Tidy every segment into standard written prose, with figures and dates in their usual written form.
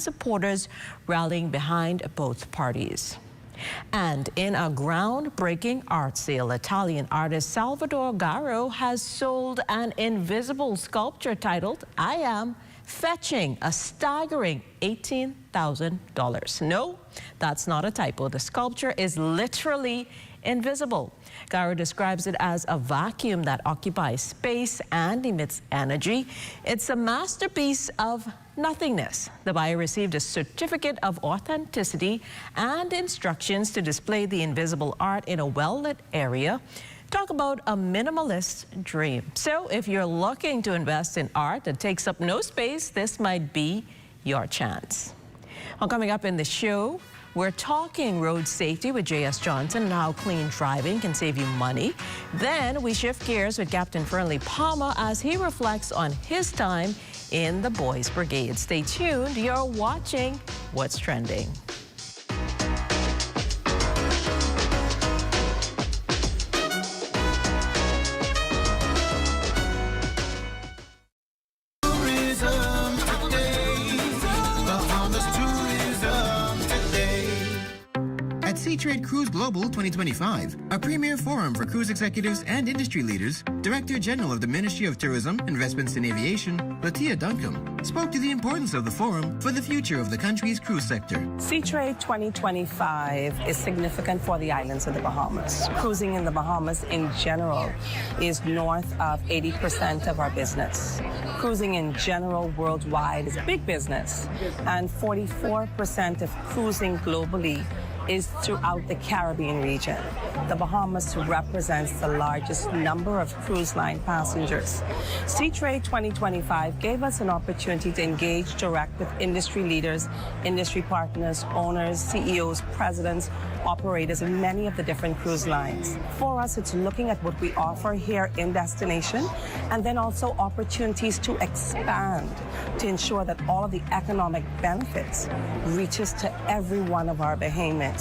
supporters rallying behind both parties. And in a groundbreaking art sale, Italian artist Salvador Garo has sold an invisible sculpture titled "I Am," fetching a staggering $18,000. No, that's not a typo. The sculpture is literally invisible. Garo describes it as a vacuum that occupies space and emits energy. It's a masterpiece of nothingness. The buyer received a certificate of authenticity and instructions to display the invisible art in a well-lit area. Talk about a minimalist dream. So if you're looking to invest in art that takes up no space, this might be your chance. Well, coming up in the show, we're talking road safety with J.S. Johnson and how clean driving can save you money. Then we shift gears with Captain Fernley Palmer as he reflects on his time in the Boys Brigade. Stay tuned. You're watching What's Trending. Trade Cruise Global 2025, a premier forum for cruise executives and industry leaders, Director General of the Ministry of Tourism, Investments in Aviation, Latia Duncombe, spoke to the importance of the forum for the future of the country's cruise sector. Sea Trade 2025 is significant for the islands of the Bahamas. Cruising in the Bahamas in general is north of 80% of our business. Cruising in general worldwide is big business, and 44% of cruising globally is throughout the Caribbean region. The Bahamas represents the largest number of cruise line passengers. Sea Trade 2025 gave us an opportunity to engage direct with industry leaders, industry partners, owners, CEOs, presidents, operators in many of the different cruise lines. For us, it's looking at what we offer here in destination and then also opportunities to expand to ensure that all of the economic benefits reaches to every one of our Bahamians.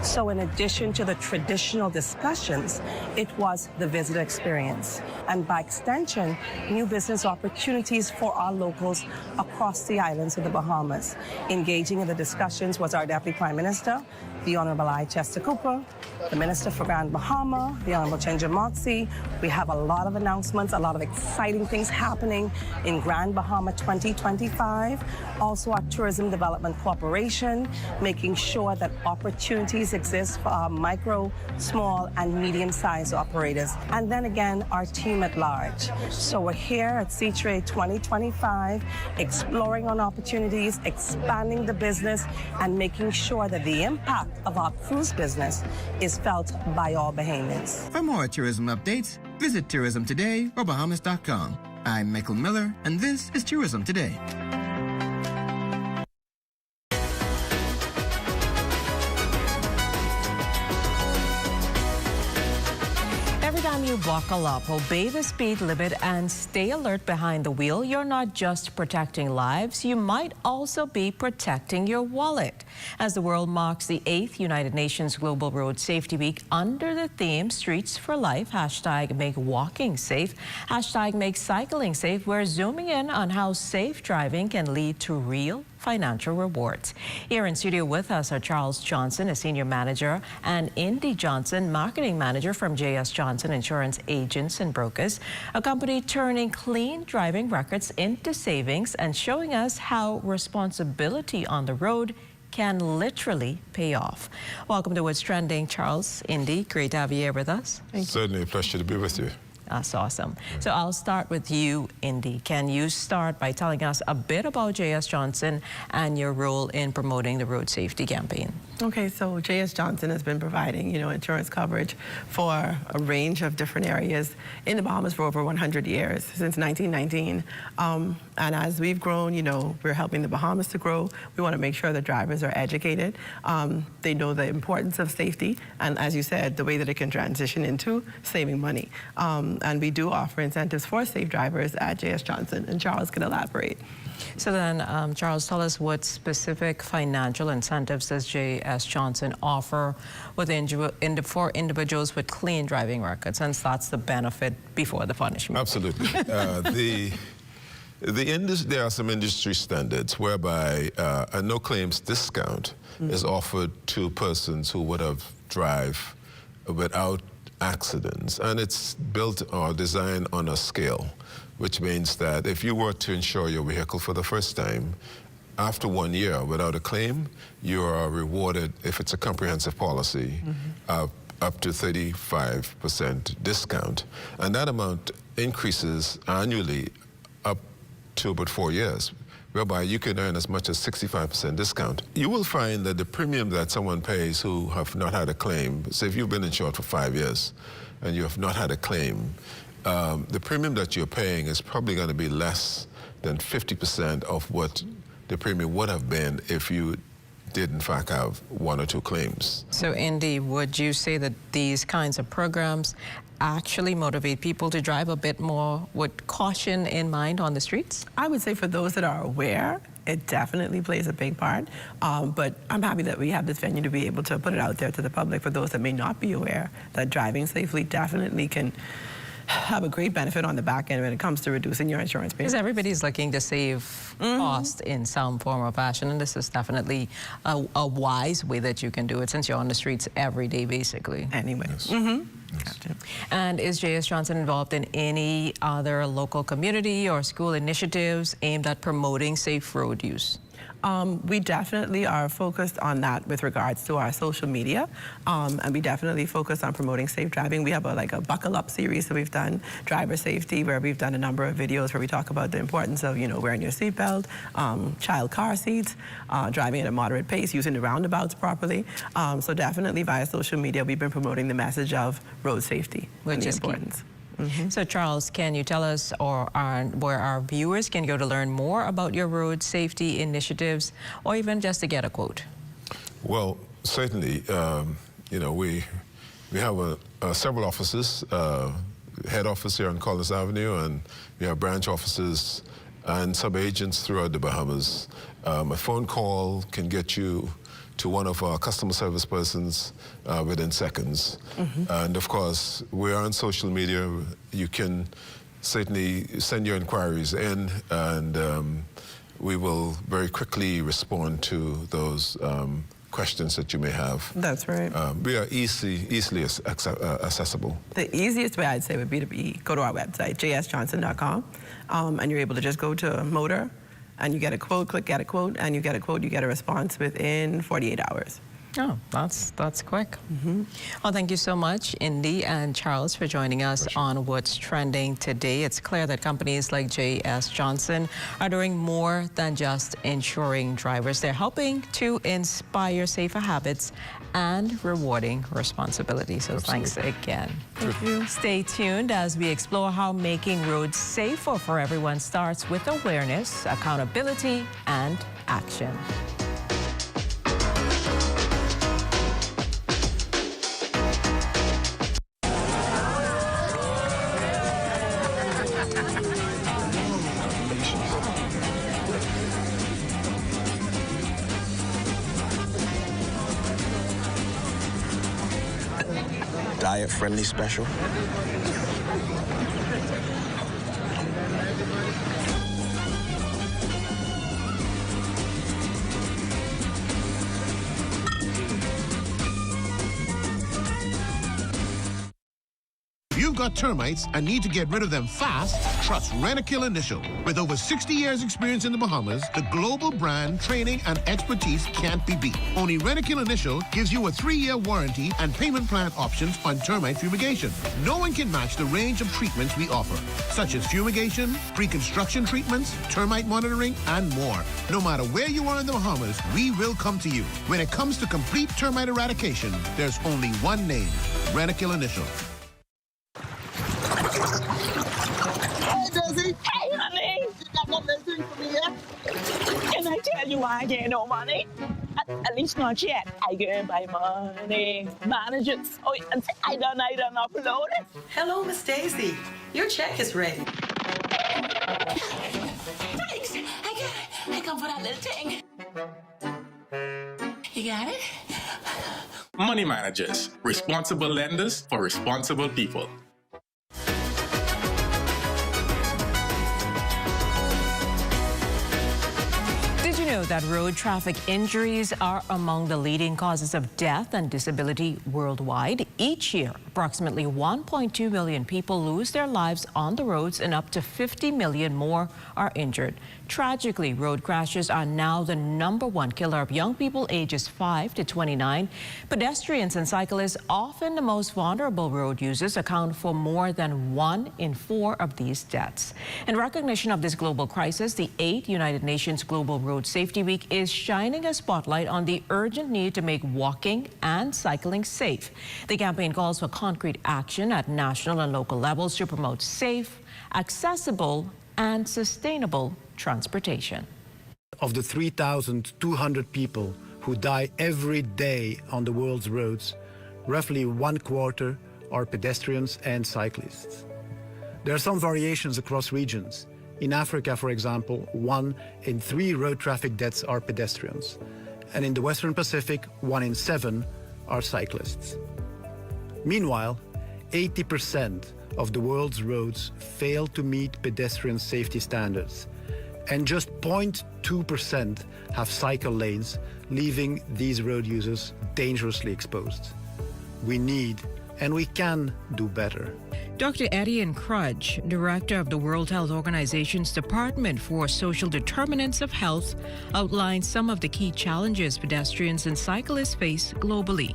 So in addition to the traditional discussions, it was the visitor experience. And by extension, new business opportunities for our locals across the islands of the Bahamas. Engaging in the discussions was our Deputy Prime Minister, the Honorable I. Chester Cooper, the Minister for Grand Bahama, the Honorable Chenja Moxie. We have a lot of announcements, a lot of exciting things happening in Grand Bahama 2025. Also our Tourism Development Corporation, making sure that opportunities exist for our micro, small, and medium-sized operators. And then again, our team at large. So we're here at Sea Trade 2025, exploring on opportunities, expanding the business, and making sure that the impact of our cruise business is felt by all Bahamians. For more tourism updates, visit Tourism Today or Bahamas.com. I'm Michael Miller, and this is Tourism Today. You buckle up, obey the speed limit, and stay alert behind the wheel, you're not just protecting lives, you might also be protecting your wallet. As the world marks the 8th United Nations Global Road Safety Week under the theme Streets for Life, hashtag make walking safe, hashtag make cycling safe, we're zooming in on how safe driving can lead to real financial rewards. Here in studio with us are Charles Johnson, a senior manager, and Indy Johnson, marketing manager from J.S. Johnson Insurance Agents and Brokers, a company turning clean driving records into savings and showing us how responsibility on the road can literally pay off. Welcome to What's Trending, Charles, Indy. Great to have you here with us. Certainly a pleasure to be with you. That's awesome. So I'll start with you, Indy. Can you start by telling us a bit about J.S. Johnson and your role in promoting the road safety campaign? Okay, so J.S. Johnson has been providing, insurance coverage for a range of different areas in the Bahamas for over 100 years, since 1919. And as we've grown, we're helping the Bahamas to grow. We want to make sure that drivers are educated. They know the importance of safety, and as you said, the way that it can transition into saving money. And we do offer incentives for safe drivers at J.S. Johnson, and Charles can elaborate. So then, Charles, tell us what specific financial incentives does J.S. Johnson offer for individuals with clean driving records, since that's the benefit before the punishment. Absolutely. There are some industry standards whereby a no-claims discount is offered to persons who would have drive without accidents, and it's built or designed on a scale, which means that if you were to insure your vehicle for the first time, after 1 year without a claim, you are rewarded, if it's a comprehensive policy, up to 35% discount. And that amount increases annually up to about 4 years, whereby you can earn as much as 65% discount. You will find that the premium that someone pays who have not had a claim, say if you've been insured for 5 years and you have not had a claim, the premium that you're paying is probably going to be less than 50% of what the premium would have been if you did in fact have 1 or 2 claims. So Indy, would you say that these kinds of programs actually motivate people to drive a bit more with caution in mind on the streets? I would say for those that are aware, it definitely plays a big part. But I'm happy that we have this venue to be able to put it out there to the public for those that may not be aware that driving safely definitely can have a great benefit on the back end when it comes to reducing your insurance payment. Because everybody's looking to save cost in some form or fashion, and this is definitely a wise way that you can do it since you're on the streets every day, basically. Anyway. Yes. Gotcha. And is J.S. Johnson involved in any other local community or school initiatives aimed at promoting safe road use? We definitely are focused on that with regards to our social media, and we definitely focus on promoting safe driving. We have a buckle up series that we've done, driver safety, where we've done a number of videos where we talk about the importance of, wearing your seatbelt, child car seats, driving at a moderate pace, using the roundabouts properly. So definitely via social media, we've been promoting the message of road safety and the importance. So Charles, can you tell us where our viewers can go to learn more about your road safety initiatives, or even just to get a quote? Well, certainly, we have several offices, head office here on Collins Avenue, and we have branch offices and sub-agents throughout the Bahamas. A phone call can get you to one of our customer service persons within seconds. And of course, we are on social media. You can certainly send your inquiries in, and we will very quickly respond to those questions that you may have. That's right. We are easily accessible. The easiest way I'd say would be to go to our website, jsjohnson.com, and you're able to just go to motor, and you get a quote, click get a quote, and you get a quote, you get a response within 48 hours. Oh, that's quick. Well, thank you so much, Indy and Charles, for joining us on What's Trending today. It's clear that companies like J.S. Johnson are doing more than just insuring drivers. They're helping to inspire safer habits and rewarding responsibility. So thanks again. Thank you. Stay tuned as we explore how making roads safer for everyone starts with awareness, accountability, and action. Diet-friendly special. You've got termites and need to get rid of them fast? Trust Rentokil Initial. With over 60 years experience in the Bahamas, the global brand, training, and expertise can't be beat. Only Rentokil Initial gives you a 3-year warranty and payment plan options on termite fumigation. No one can match the range of treatments we offer, such as fumigation, pre-construction treatments, termite monitoring, and more. No matter where you are in the Bahamas, we will come to you. When it comes to complete termite eradication, there's only one name, Rentokil Initial. Hey, Desi. Hey, honey. You got one more thing for me yet? Can I tell you why I get no money? At least not yet. I get my money. Managers. Oh, and I done upload it. Hello, Miss Daisy. Your check is ready. Thanks. I got it. I come for that little thing. You got it? Money managers, responsible lenders for responsible people. know that road traffic injuries are among the leading causes of death and disability worldwide. Each year, approximately 1.2 million people lose their lives on the roads and up to 50 million more are injured. Tragically, road crashes are now the #1 killer of young people ages 5 to 29. Pedestrians and cyclists, often the most vulnerable road users, account for more than 1 in 4 of these deaths. In recognition of this global crisis, the 8th United Nations Global Road Safety Week is shining a spotlight on the urgent need to make walking and cycling safe. The campaign calls for concrete action at national and local levels to promote safe, accessible, and sustainable transportation. Of the 3,200 people who die every day on the world's roads, roughly 1/4 are pedestrians and cyclists. There are some variations across regions. In Africa, for example, 1 in 3 road traffic deaths are pedestrians. And in the Western Pacific, 1 in 7 are cyclists. Meanwhile, 80% of the world's roads fail to meet pedestrian safety standards, and just 0.2% have cycle lanes, leaving these road users dangerously exposed. We need and we can do better. Dr. Etienne Crudge, director of the World Health Organization's Department for Social Determinants of Health, outlines some of the key challenges pedestrians and cyclists face globally.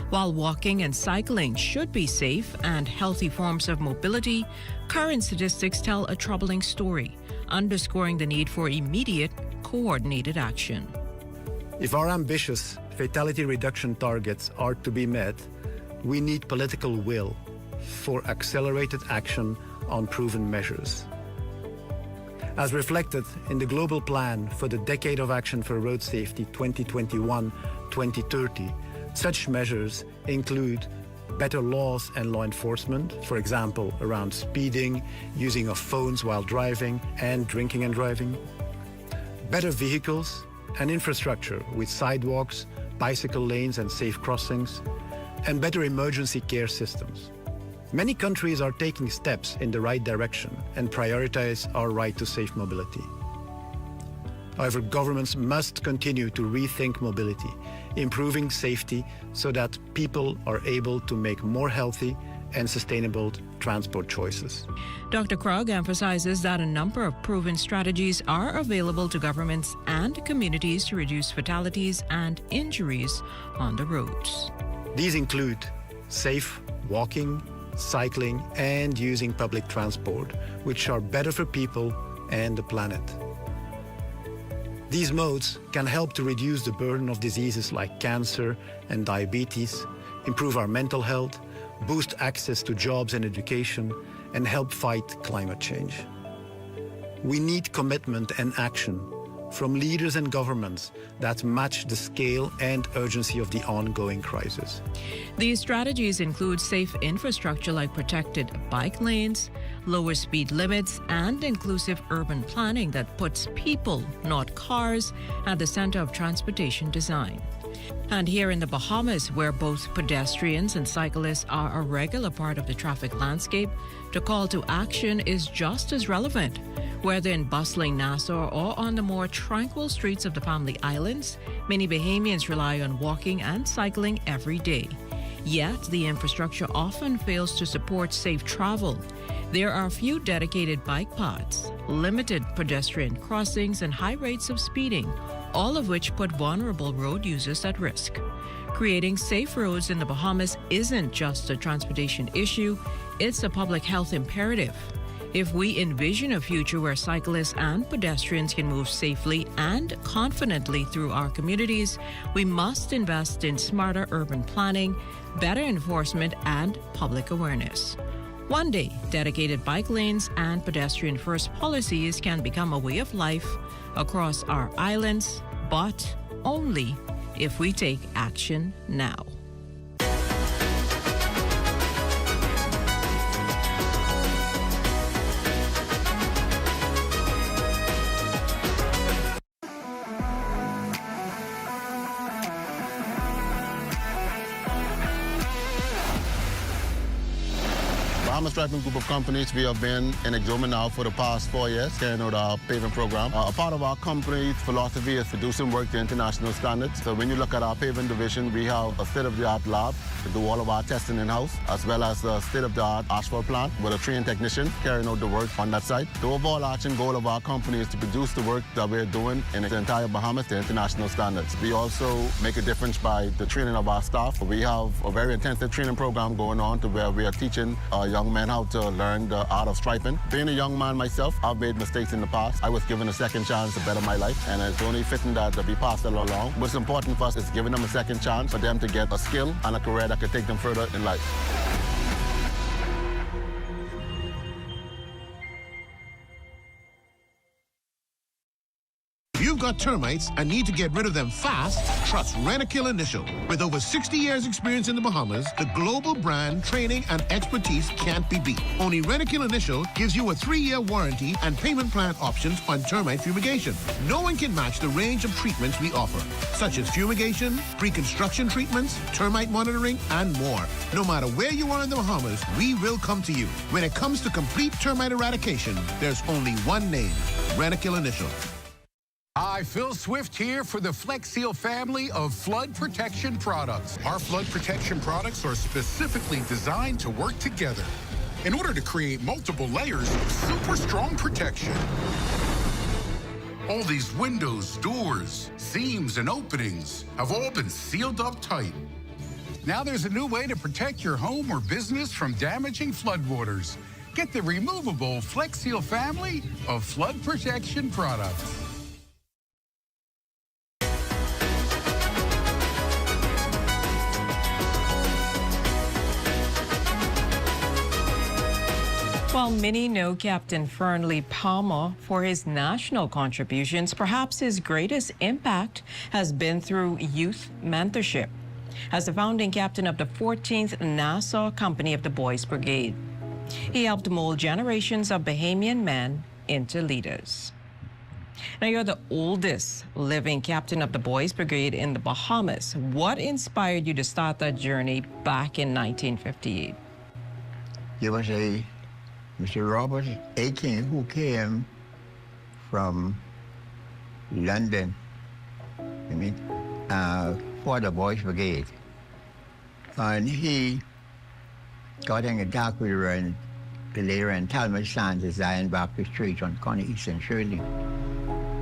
While walking and cycling should be safe and healthy forms of mobility, current statistics tell a troubling story, underscoring the need for immediate, coordinated action. If our ambitious fatality reduction targets are to be met, we need political will for accelerated action on proven measures. As reflected in the Global Plan for the Decade of Action for Road Safety 2021-2030, such measures include better laws and law enforcement, for example, around speeding, using of phones while driving, and drinking and driving. Better vehicles and infrastructure with sidewalks, bicycle lanes and safe crossings, and better emergency care systems. Many countries are taking steps in the right direction and prioritize our right to safe mobility. However, governments must continue to rethink mobility, improving safety so that people are able to make more healthy and sustainable transport choices. Dr. Krug emphasizes that a number of proven strategies are available to governments and communities to reduce fatalities and injuries on the roads. These include safe walking, cycling, and using public transport, which are better for people and the planet. These modes can help to reduce the burden of diseases like cancer and diabetes, improve our mental health, boost access to jobs and education, and help fight climate change. We need commitment and action from leaders and governments that match the scale and urgency of the ongoing crisis. These strategies include safe infrastructure like protected bike lanes, lower speed limits, and inclusive urban planning that puts people, not cars, at the center of transportation design. And here in the Bahamas, where both pedestrians and cyclists are a regular part of the traffic landscape, the call to action is just as relevant. Whether in bustling Nassau or on the more tranquil streets of the Family Islands, many Bahamians rely on walking and cycling every day. Yet, the infrastructure often fails to support safe travel. There are few dedicated bike paths, limited pedestrian crossings, and high rates of speeding, all of which put vulnerable road users at risk. Creating safe roads in the Bahamas isn't just a transportation issue, it's a public health imperative. If we envision a future where cyclists and pedestrians can move safely and confidently through our communities, we must invest in smarter urban planning, better enforcement, and public awareness. One day, dedicated bike lanes and pedestrian-first policies can become a way of life across our islands, but only if we take action now. Bahamas Striping Group of Companies, we have been in Exoma now for the past 4 years, carrying out our paving program. A part of our company's philosophy is to do some work to international standards. So when you look at our paving division, we have a state-of-the-art lab to do all of our testing in-house, as well as a state-of-the-art asphalt plant with a trained technician carrying out the work on that site. The overarching goal of our company is to produce the work that we're doing in the entire Bahamas to international standards. We also make a difference by the training of our staff. We have a very intensive training program going on to where we are teaching young men how to learn the art of striping. Being a young man myself, I've made mistakes in the past. I was given a second chance to better my life, and it's only fitting that we pass it along. What's important for us is giving them a second chance for them to get a skill and a career that could take them further in life. You've got termites and need to get rid of them fast? Trust Rentokil Initial. With over 60 years experience in the Bahamas, the global brand, training, and expertise can't be beat. Only Rentokil Initial gives you a 3-year warranty and payment plan options on termite fumigation. No one can match the range of treatments we offer, such as fumigation, pre-construction treatments, termite monitoring, and more. No matter where you are in the Bahamas, we will come to you. When it comes to complete termite eradication, there's only one name, Rentokil Initial. Hi, Phil Swift here for the Flex Seal family of flood protection products. Our flood protection products are specifically designed to work together in order to create multiple layers of super strong protection. All these windows, doors, seams, and openings have all been sealed up tight. Now there's a new way to protect your home or business from damaging floodwaters. Get the removable Flex Seal family of flood protection products. While many know Captain Fernley Palmer for his national contributions, perhaps his greatest impact has been through youth mentorship. As the founding captain of the 14th Nassau Company of the Boys Brigade, he helped mold generations of Bahamian men into leaders. Now, you're the oldest living captain of the Boys Brigade in the Bahamas. What inspired you to start that journey back in 1958? There was Mr. Robert Aiken, who came from London, for the Boys Brigade. And he got in contact with the later in Talmadge Sands, Zion Baptist Church on Connie East and Shirley.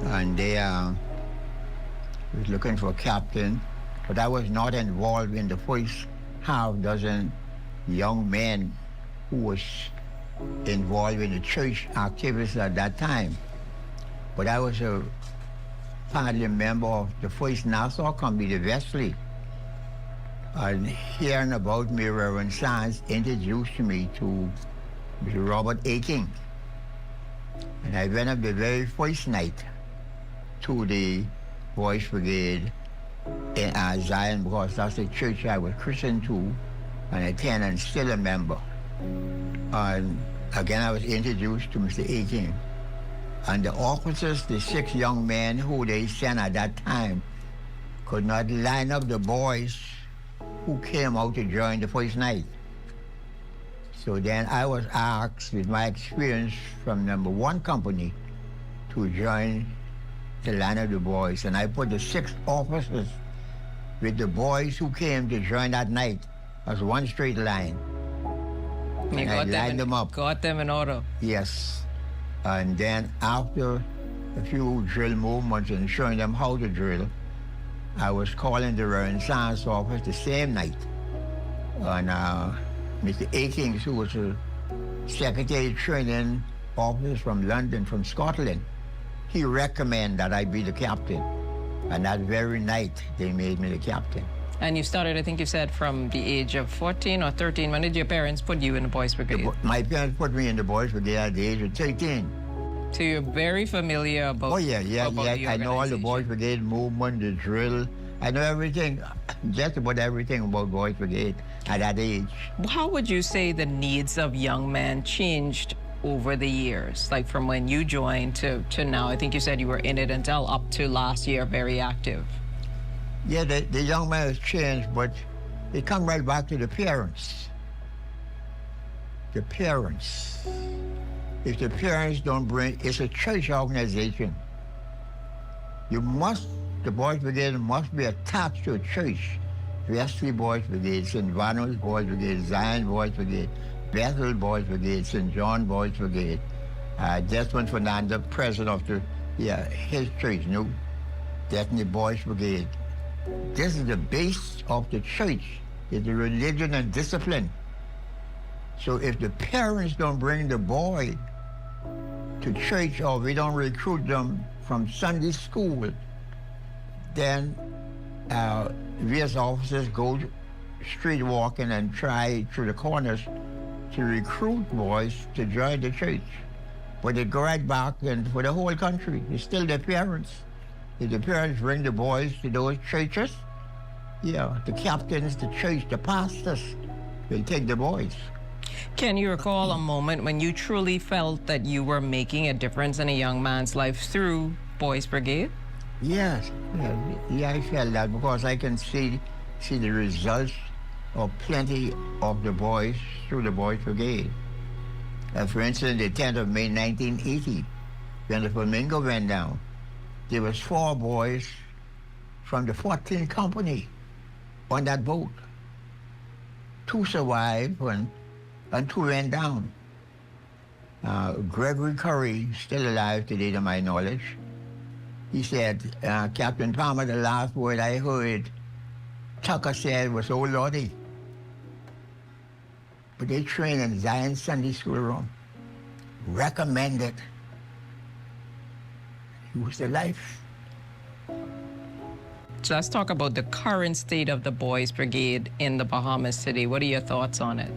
And they was looking for a captain, but I was not involved in the first half dozen young men who was involved in the church activities at that time. But I was a partly member of the first Nassau Company, the Wesley. And hearing about me, Reverend Sands introduced me to Mr. Robert Aiken. And I went up the very first night to the Boys Brigade in Zion, because that's the church I was christened to and attend and still a member. And again, I was introduced to Mr. Aiken. And the officers, the 6 young men who they sent at that time, could not line up the boys who came out to join the first night. So then I was asked, with my experience from number 1 company, to join the line of the boys. And I put the 6 officers with the boys who came to join that night as one straight line. You and I lined them up. Got them in order. Yes. And then after a few drill movements and showing them how to drill, I was calling the Reverend Sands office the same night. And Mr. Aikings, who was a secretary training officer from London, from Scotland, he recommended that I be the captain. And that very night, they made me the captain. And you started, I think you said, from the age of 14 or 13. When did your parents put you in the Boys Brigade? My parents put me in the Boys Brigade at the age of 13. So you're very familiar about I know all the Boys Brigade movement, the drill. I know everything, just about everything about Boys Brigade at that age. How would you say the needs of young men changed over the years, like from when you joined to now? I think you said you were in it until up to last year, very active. Yeah, the young man has changed, but it comes right back to the parents. the parents. If the parents don't bring, it's a church organization. The Boys Brigade must be attached to a church. Wesley Boys Brigade, St. Vanos Boys Brigade, Zion Boys Brigade, Bethel Boys Brigade, St. John Boys Brigade. Desmond Fernandez, president of his church, New Destiny Boys Brigade. This is the base of the church, is the religion and discipline. So if the parents don't bring the boy to church or we don't recruit them from Sunday school, then we as officers go street walking and try through the corners to recruit boys to join the church. But they go right back and for the whole country, it's still their parents. If the parents bring the boys to those churches, the captains, the church, the pastors, will take the boys. Can you recall a moment when you truly felt that you were making a difference in a young man's life through Boys Brigade? Yes, I felt that because I can see the results of plenty of the boys through the Boys Brigade. For instance, the 10th of May 1980, when the Flamingo went down, there was 4 boys from the 14th Company on that boat. 2 survived and 2 went down. Gregory Curry, still alive today to my knowledge, he said, Captain Palmer, the last word I heard Tucker said was, "Oh, Lordy." But they trained in Zion Sunday School room. Recommended. It was the life. So let's talk about the current state of the Boys Brigade in the Bahamas City. What are your thoughts on it?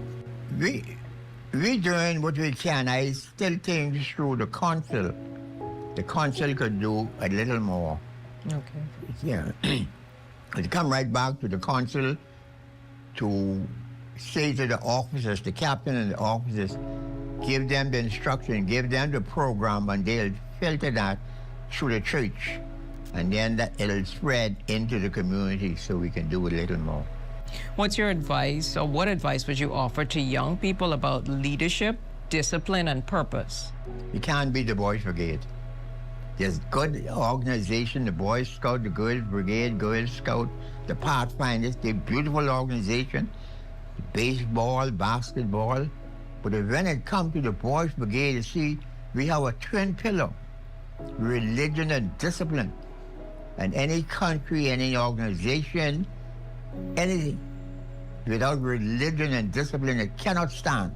We doing what we can. I still think through the council. The council could do a little more. Okay. Yeah. It come right back to the council to say to the officers, the captain and the officers, give them the instruction, give them the program, and they'll filter that through the church. And then it'll spread into the community so we can do a little more. What's your advice, or what advice would you offer to young people about leadership, discipline, and purpose? You can't beat the Boys Brigade. There's good organization, the Boy Scout, the Girls Brigade, Girl Scout, the Pathfinders, they're beautiful organization, baseball, basketball. But when it comes to the Boys Brigade, you see, we have a twin pillar, religion and discipline. And any country, any organization, anything, without religion and discipline, it cannot stand.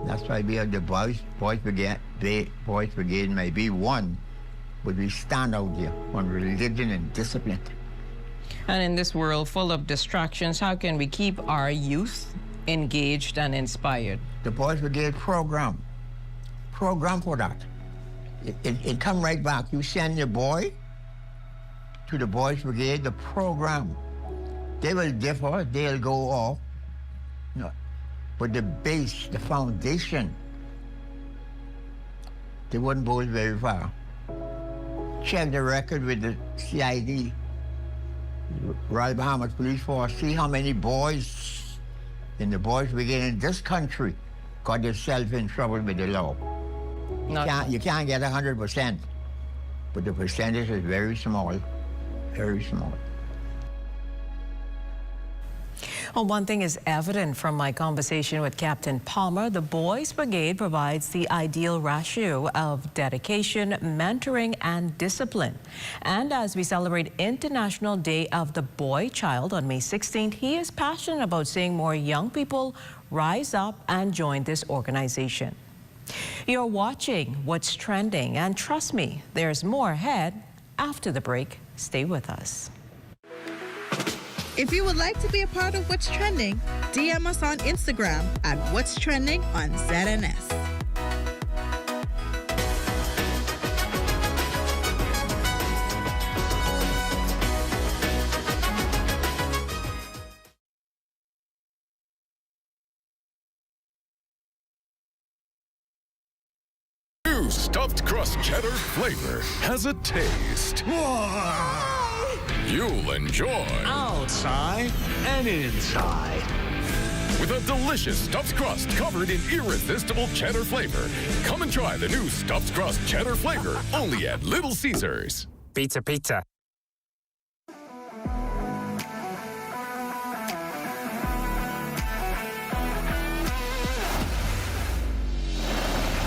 That's why we have the Boys Brigade. Boys Brigade may be one, but we stand out there on religion and discipline. And in this world full of distractions, how can we keep our youth engaged and inspired? The Boys Brigade program for that. It come right back. You send your boy to the Boys Brigade, the program. They will differ, they'll go off. No. But the base, the foundation, they wouldn't go very far. Check the record with the CID, Royal Bahamas Police Force, see how many boys in the Boys Brigade in this country got themselves in trouble with the law. You can't get 100%, but the percentage is very small, very small. Well, one thing is evident from my conversation with Captain Palmer. The Boys Brigade provides the ideal ratio of dedication, mentoring, and discipline. And as we celebrate International Day of the Boy Child on May 16th, he is passionate about seeing more young people rise up and join this organization. You're watching What's Trending, and trust me, there's more ahead after the break. Stay with us. If you would like to be a part of What's Trending, DM us on Instagram at What's Trending on ZNS. New stuffed crust cheddar flavor has a taste you'll enjoy. Outside and inside. with a delicious stuffed crust covered in irresistible cheddar flavor. Come and try the new stuffed crust cheddar flavor only at Little Caesars. Pizza, pizza.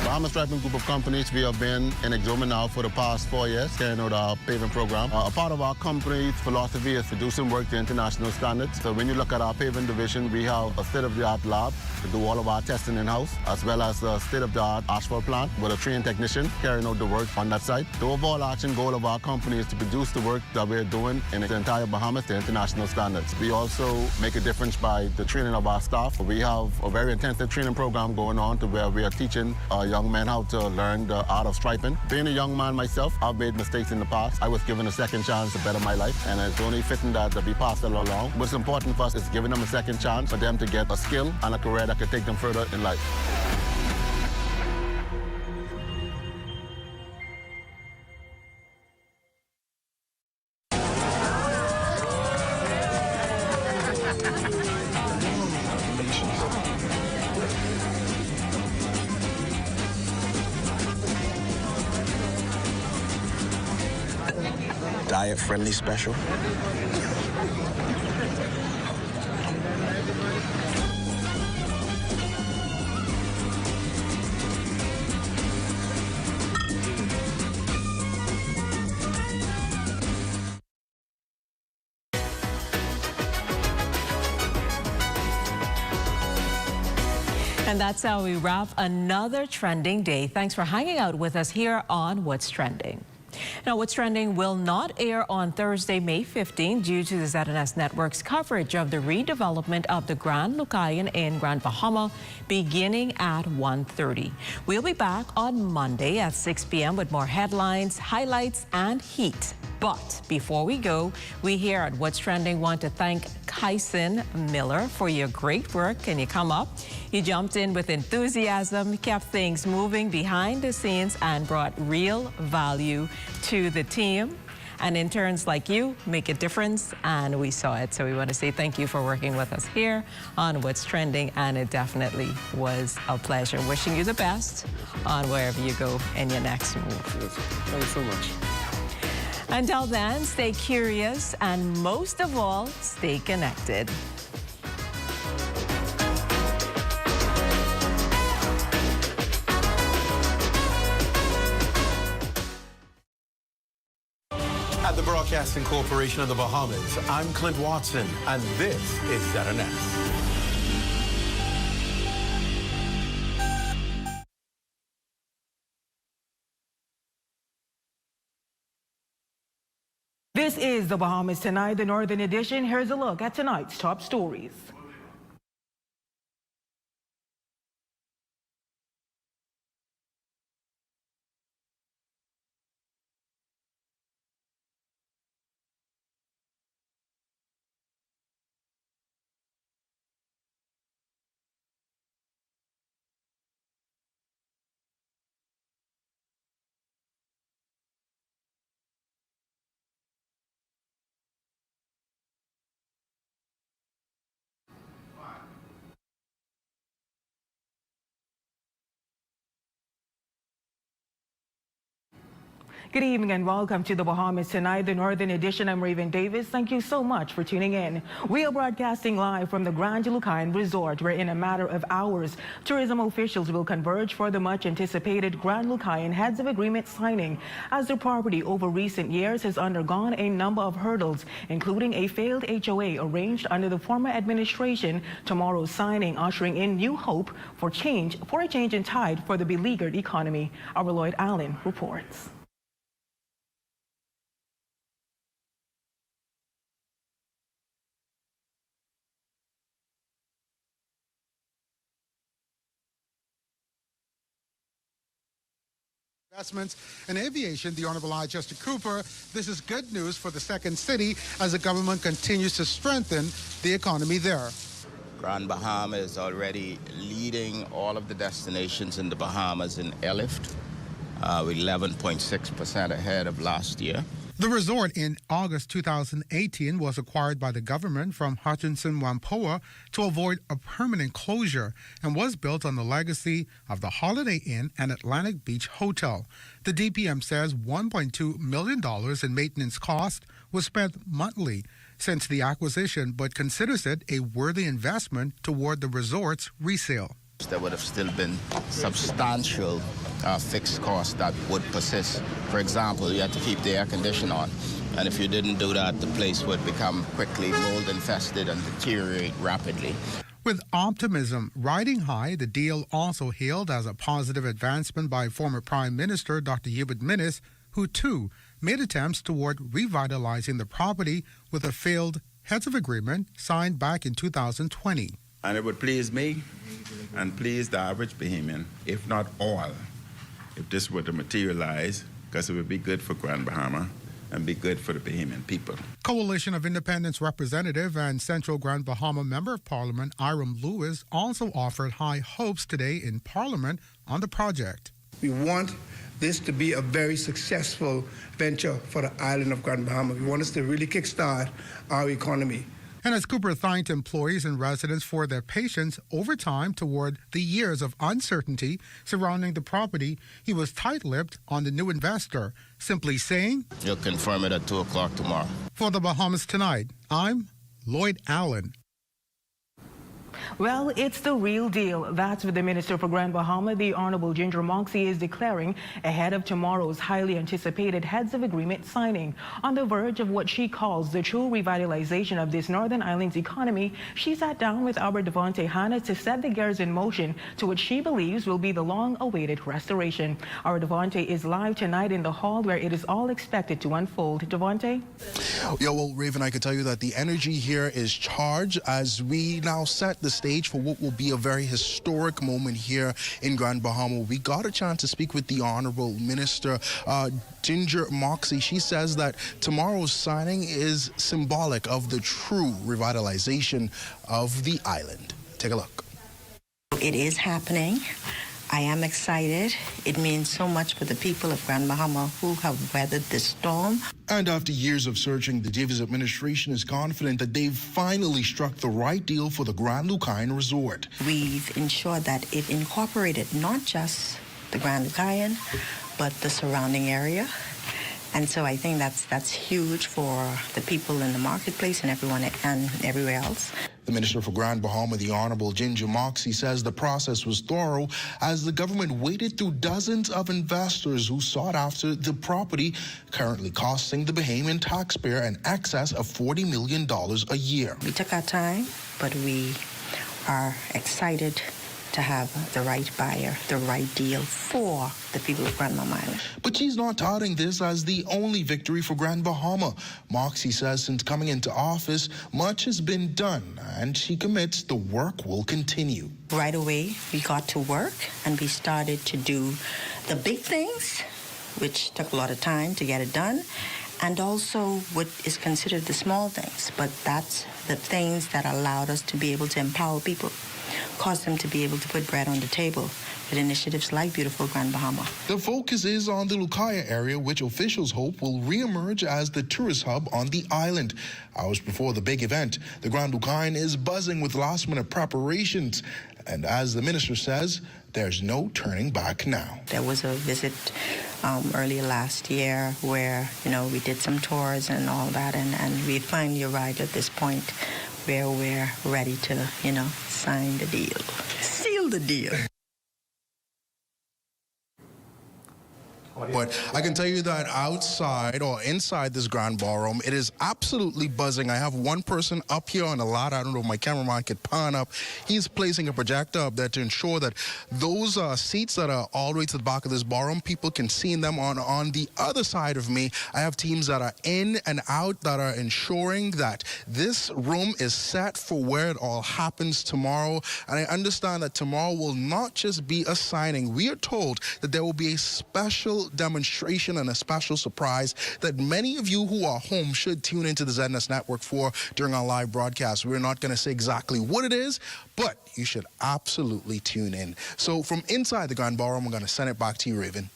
Bahamas Striping Group of Companies, we have been in Exoma now for the past 4 years, carrying out our paving program. A part of our company's philosophy is to do some work to international standards. So when you look at our paving division, we have a state-of-the-art lab to do all of our testing in-house, as well as a state-of-the-art asphalt plant with a trained technician carrying out the work on that site. The overarching goal of our company is to produce the work that we're doing in the entire Bahamas to international standards. We also make a difference by the training of our staff. We have a very intensive training program going on to where we are teaching young men how to learn the art of striping. Being a young man myself, I've made mistakes in the past. I was given a second chance to better my life, and it's only fitting that we pass it along. What's important for us is giving them a second chance for them to get a skill and a career that could take them further in life. Diet-friendly special. And that's how we wrap another trending day. Thanks for hanging out with us here on What's Trending. Now, What's Trending will not air on Thursday, May 15, due to the ZNS Network's coverage of the redevelopment of the Grand Lucayan in Grand Bahama beginning at 1:30. We'll be back on Monday at 6 p.m. with more headlines, highlights, and heat. But before we go, we here at What's Trending want to thank Kyson Miller for your great work. Can you come up? You jumped in with enthusiasm, kept things moving behind the scenes, and brought real value to the team. And interns like you make a difference, and we saw it. So we want to say thank you for working with us here on What's Trending, and it definitely was a pleasure. Wishing you the best on wherever you go in your next move. Thank you so much. Until then, stay curious, and most of all, stay connected. At the Broadcasting Corporation of the Bahamas, I'm Clint Watson, and this is ZNS. This is the Bahamas Tonight, the Northern Edition. Here's a look at tonight's top stories. Good evening and welcome to the Bahamas Tonight, the Northern Edition. I'm Raven Davis. Thank you so much for tuning in. We are broadcasting live from the Grand Lucayan Resort, where in a matter of hours, tourism officials will converge for the much-anticipated Grand Lucayan Heads of Agreement signing, as the property over recent years has undergone a number of hurdles, including a failed HOA arranged under the former administration. Tomorrow's signing ushering in new hope for a change in tide for the beleaguered economy. Our Lloyd Allen reports. Investments and Aviation, the Honorable I. Chester Cooper. This is good news for the second city as the government continues to strengthen the economy there. Grand Bahama is already leading all of the destinations in the Bahamas in airlift, with 11.6% ahead of last year. The resort in August 2018 was acquired by the government from Hutchinson Whampoa to avoid a permanent closure and was built on the legacy of the Holiday Inn and Atlantic Beach Hotel. The DPM says $1.2 million in maintenance costs was spent monthly since the acquisition, but considers it a worthy investment toward the resort's resale. There would have still been substantial fixed costs that would persist. For example, you had to keep the air conditioner on. And if you didn't do that, the place would become quickly mold infested and deteriorate rapidly. With optimism riding high, the deal also hailed as a positive advancement by former Prime Minister Dr. Hubert Minnis, who too made attempts toward revitalizing the property with a failed heads of agreement signed back in 2020. And it would please me and please the average Bahamian, if not all, if this were to materialize, because it would be good for Grand Bahama and be good for the Bahamian people. Coalition of Independence representative and Central Grand Bahama Member of Parliament Iram Lewis also offered high hopes today in Parliament on the project. We want this to be a very successful venture for the island of Grand Bahama. We want us to really kickstart our economy. And as Cooper thanked employees and residents for their patience over time toward the years of uncertainty surrounding the property, he was tight-lipped on the new investor, simply saying, "You'll confirm it at 2 o'clock tomorrow." For the Bahamas Tonight, I'm Lloyd Allen. Well, it's the real deal. That's what the Minister for Grand Bahama, the Honorable Ginger Moxie, is declaring ahead of tomorrow's highly anticipated heads of agreement signing. On the verge of what she calls the true revitalization of this Northern Islands economy, she sat down with our Devontae Hanna to set the gears in motion to what she believes will be the long-awaited restoration. Our Devontae is live tonight in the hall where it is all expected to unfold. Devontae? Yeah, well, Raven, I can tell you that the energy here is charged as we now set the stage for what will be a very historic moment here in Grand Bahama. We got a chance to speak with the Honorable Minister, Ginger Moxie. She says that tomorrow's signing is symbolic of the true revitalization of the island. Take a look. It is happening. I am excited. It means so much for the people of Grand Bahama who have weathered this storm. And after years of searching, the Davis administration is confident that they've finally struck the right deal for the Grand Lucayan Resort. We've ensured that it incorporated not just the Grand Lucayan, but the surrounding area. And so I think that's huge for the people in the marketplace and everyone and everywhere else. The Minister for Grand Bahama, the Honorable Ginger Moxie, says the process was thorough as the government waded through dozens of investors who sought after the property, currently costing the Bahamian taxpayer in excess of $40 million a year. We took our time, but we are excited to have the right buyer, the right deal for the people of Grand Bahama Island. But she's not touting this as the only victory for Grand Bahama. Moxie says since coming into office, much has been done, and she commits the work will continue. Right away, we got to work, and we started to do the big things, which took a lot of time to get it done, and also what is considered the small things, but that's the things that allowed us to be able to empower people, cause them to be able to put bread on the table with initiatives like Beautiful Grand Bahama. The focus is on the Lucaya area, which officials hope will reemerge as the tourist hub on the island. Hours before the big event, the Grand Lucayan is buzzing with last-minute preparations. And as the minister says, there's no turning back now. There was a visit earlier last year where, we did some tours and all that, and we finally arrived at this point where we're ready to, sign the deal, seal the deal. But I can tell you that outside or inside this grand ballroom, it is absolutely buzzing. I have one person up here on the lot. I don't know if my cameraman could pan up. He's placing a projector up there to ensure that those seats that are all the way to the back of this ballroom, people can see them on the other side of me. I have teams that are in and out that are ensuring that this room is set for where it all happens tomorrow. And I understand that tomorrow will not just be a signing. We are told that there will be a special demonstration and a special surprise that many of you who are home should tune into the ZNS Network for during our live broadcast. We're not going to say exactly what it is, but you should absolutely tune in. So from inside the Grand Ballroom, I'm going to send it back to you, Raven.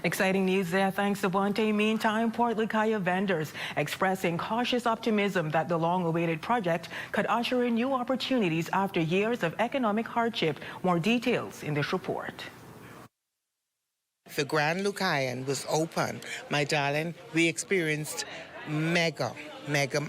Exciting news there, thanks to Bonte. Meantime, Port Lucaya vendors expressing cautious optimism that the long-awaited project could usher in new opportunities after years of economic hardship. More details in this report. The Grand Lucayan was open, my darling. We experienced mega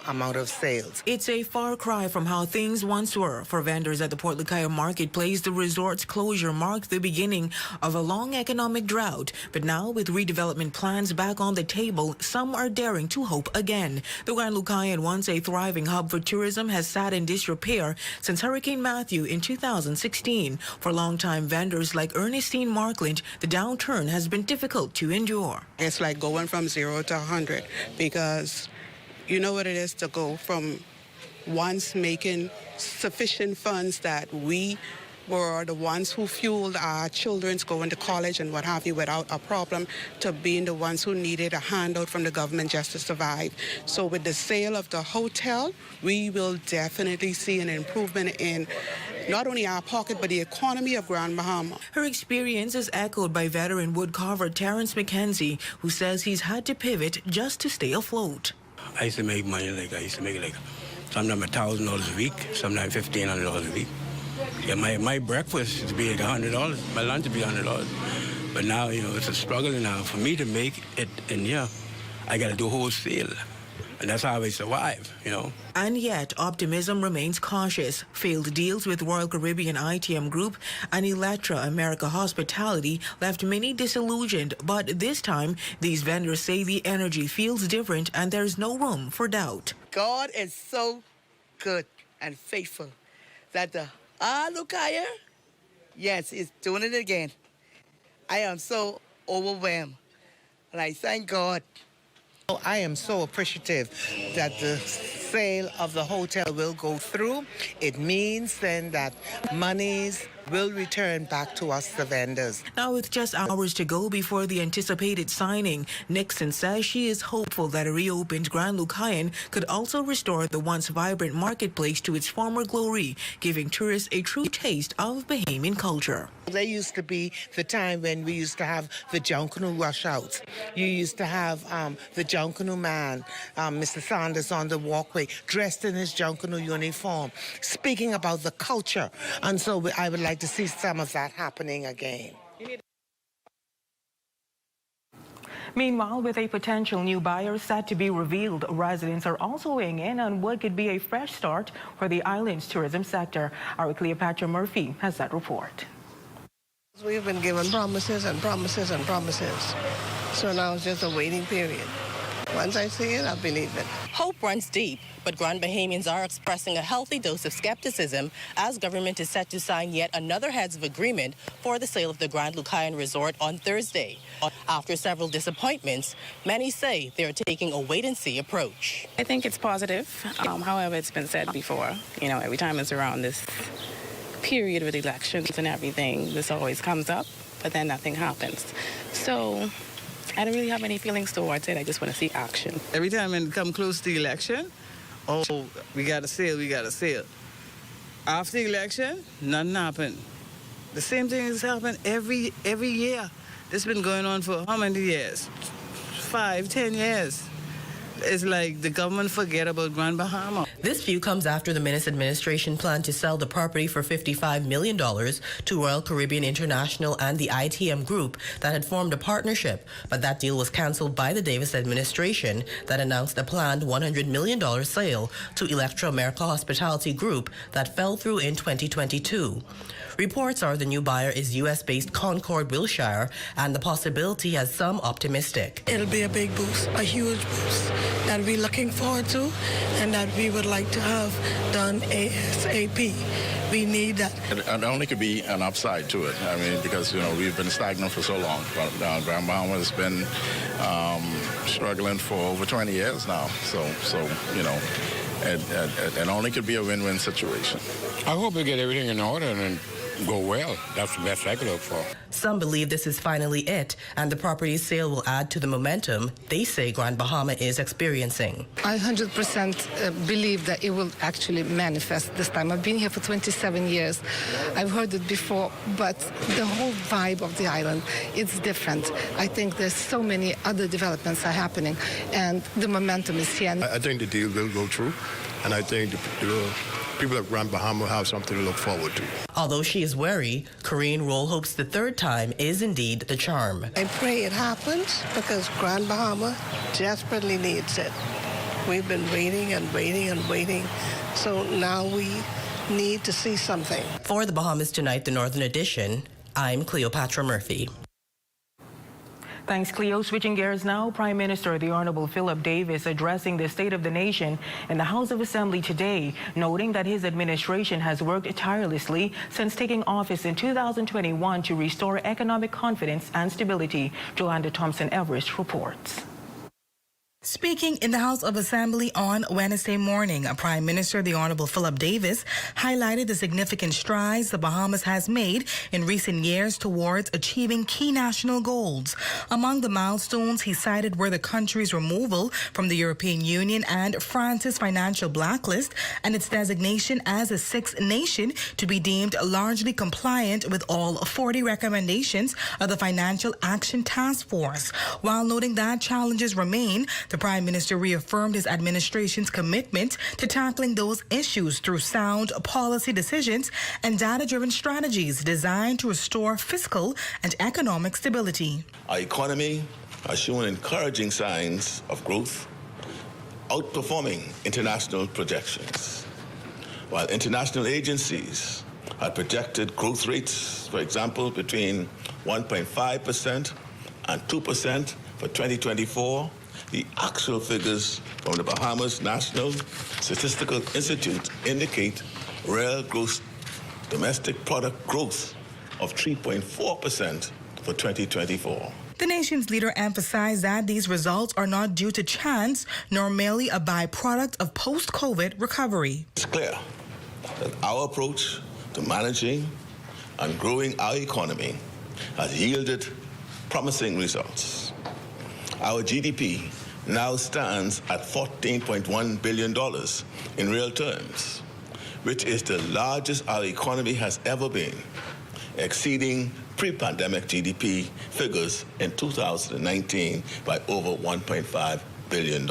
amount of sales. It's a far cry from how things once were. For vendors at the Port Lucaya Marketplace, the resort's closure marked the beginning of a long economic drought. But now, with redevelopment plans back on the table, some are daring to hope again. The Grand Lucayan, once a thriving hub for tourism, has sat in disrepair since Hurricane Matthew in 2016. For longtime vendors like Ernestine Markland, the downturn has been difficult to endure. It's like going from 0 to 100 because you know what it is to go from once making sufficient funds that we were the ones who fueled our children's going to college and what have you without a problem to being the ones who needed a handout from the government just to survive. So with the sale of the hotel, we will definitely see an improvement in not only our pocket, but the economy of Grand Bahama. Her experience is echoed by veteran woodcarver Terrence McKenzie, who says he's had to pivot just to stay afloat. I used to make money sometimes $1,000 a week, sometimes $1,500 a week. Yeah, my breakfast would be like $100, my lunch would be $100. But now, it's a struggle now for me to make it, and I got to do wholesale. And that's how I survive, And yet, optimism remains cautious. Failed deals with Royal Caribbean ITM Group and Electra America Hospitality left many disillusioned. But this time, these vendors say the energy feels different and there's no room for doubt. God is so good and faithful that the Lucaya, yes, is doing it again. I am so overwhelmed, and I thank God. I am so appreciative that the sale of the hotel will go through. It means then that monies will return back to us, the vendors. Now, with just hours to go before the anticipated signing, Nixon says she is hopeful that a reopened Grand Lucayan could also restore the once vibrant marketplace to its former glory, giving tourists a true taste of Bahamian culture. There used to be the time when we used to have the Junkanoo rush outs. You used to have the Junkanoo man, Mr. Sanders, on the walkway, dressed in his Junkanoo uniform, speaking about the culture. And so I would like to see some of that happening again. Meanwhile, with a potential new buyer set to be revealed, residents are also weighing in on what could be a fresh start for the island's tourism sector. Our Cleopatra Murphy has that report. We've been given promises and promises and promises. So now it's just a waiting period. Once I see it, I believe it. Hope runs deep, but Grand Bahamians are expressing a healthy dose of skepticism as government is set to sign yet another heads of agreement for the sale of the Grand Lucayan Resort on Thursday. After several disappointments, many say they're taking a wait-and-see approach. I think it's positive. However, it's been said before, every time it's around this period with elections and everything, this always comes up, but then nothing happens. So I don't really have any feelings towards it. I just want to see action. Every time it come close to the election, we got a sale. After the election, nothing happened. The same thing has happened every year. This has been going on for how many years? 5, 10 years. It's like the government forget about Grand Bahama. This view comes after the Minister administration planned to sell the property for $55 million to Royal Caribbean International and the ITM Group that had formed a partnership. But that deal was canceled by the Davis administration that announced a planned $100 million sale to Electra America Hospitality Group that fell through in 2022. Reports are the new buyer is U.S.-based Concord, Wilshire, and the possibility has some optimistic. It'll be a big boost, a huge boost that we're looking forward to and that we would like to have done ASAP. We need that. It only could be an upside to it. I mean, because, we've been stagnant for so long. Grand Bahama has been struggling for over 20 years now. So it only could be a win-win situation. I hope they get everything in order and go well. That's the best I could look for. Some believe this is finally it, and the property's sale will add to the momentum they say Grand Bahama is experiencing. I 100% believe that it will actually manifest this time. I've been here for 27 years. I've heard it before, but the whole vibe of the island, it's different. I think there's so many other developments are happening, and the momentum is here. I think the deal will go through, and I think the people at Grand Bahama will have something to look forward to. Although she is wary, Corinne Roll hopes the third time is indeed the charm. I pray it happens because Grand Bahama desperately needs it. We've been waiting and waiting and waiting, so now we need to see something. For the Bahamas Tonight, the Northern Edition, I'm Cleopatra Murphy. Thanks, Cleo. Switching gears now, Prime Minister the Honorable Philip Davis addressing the State of the Nation in the House of Assembly today, noting that his administration has worked tirelessly since taking office in 2021 to restore economic confidence and stability. Jolanda Thompson-Everest reports. Speaking in the House of Assembly on Wednesday morning, Prime Minister the Honorable Philip Davis highlighted the significant strides the Bahamas has made in recent years towards achieving key national goals. Among the milestones he cited were the country's removal from the European Union and France's financial blacklist and its designation as a sixth nation to be deemed largely compliant with all 40 recommendations of the Financial Action Task Force. While noting that challenges remain, the Prime Minister reaffirmed his administration's commitment to tackling those issues through sound policy decisions and data-driven strategies designed to restore fiscal and economic stability. Our economy has shown encouraging signs of growth, outperforming international projections. While international agencies had projected growth rates, for example, between 1.5% and 2% for 2024, the actual figures from the Bahamas National Statistical Institute indicate real gross domestic product growth of 3.4% for 2024. The nation's leader emphasized that these results are not due to chance, nor merely a byproduct of post-COVID recovery. It's clear that our approach to managing and growing our economy has yielded promising results. Our GDP now stands at $14.1 billion in real terms, which is the largest our economy has ever been, exceeding pre-pandemic GDP figures in 2019 by over $1.5 billion.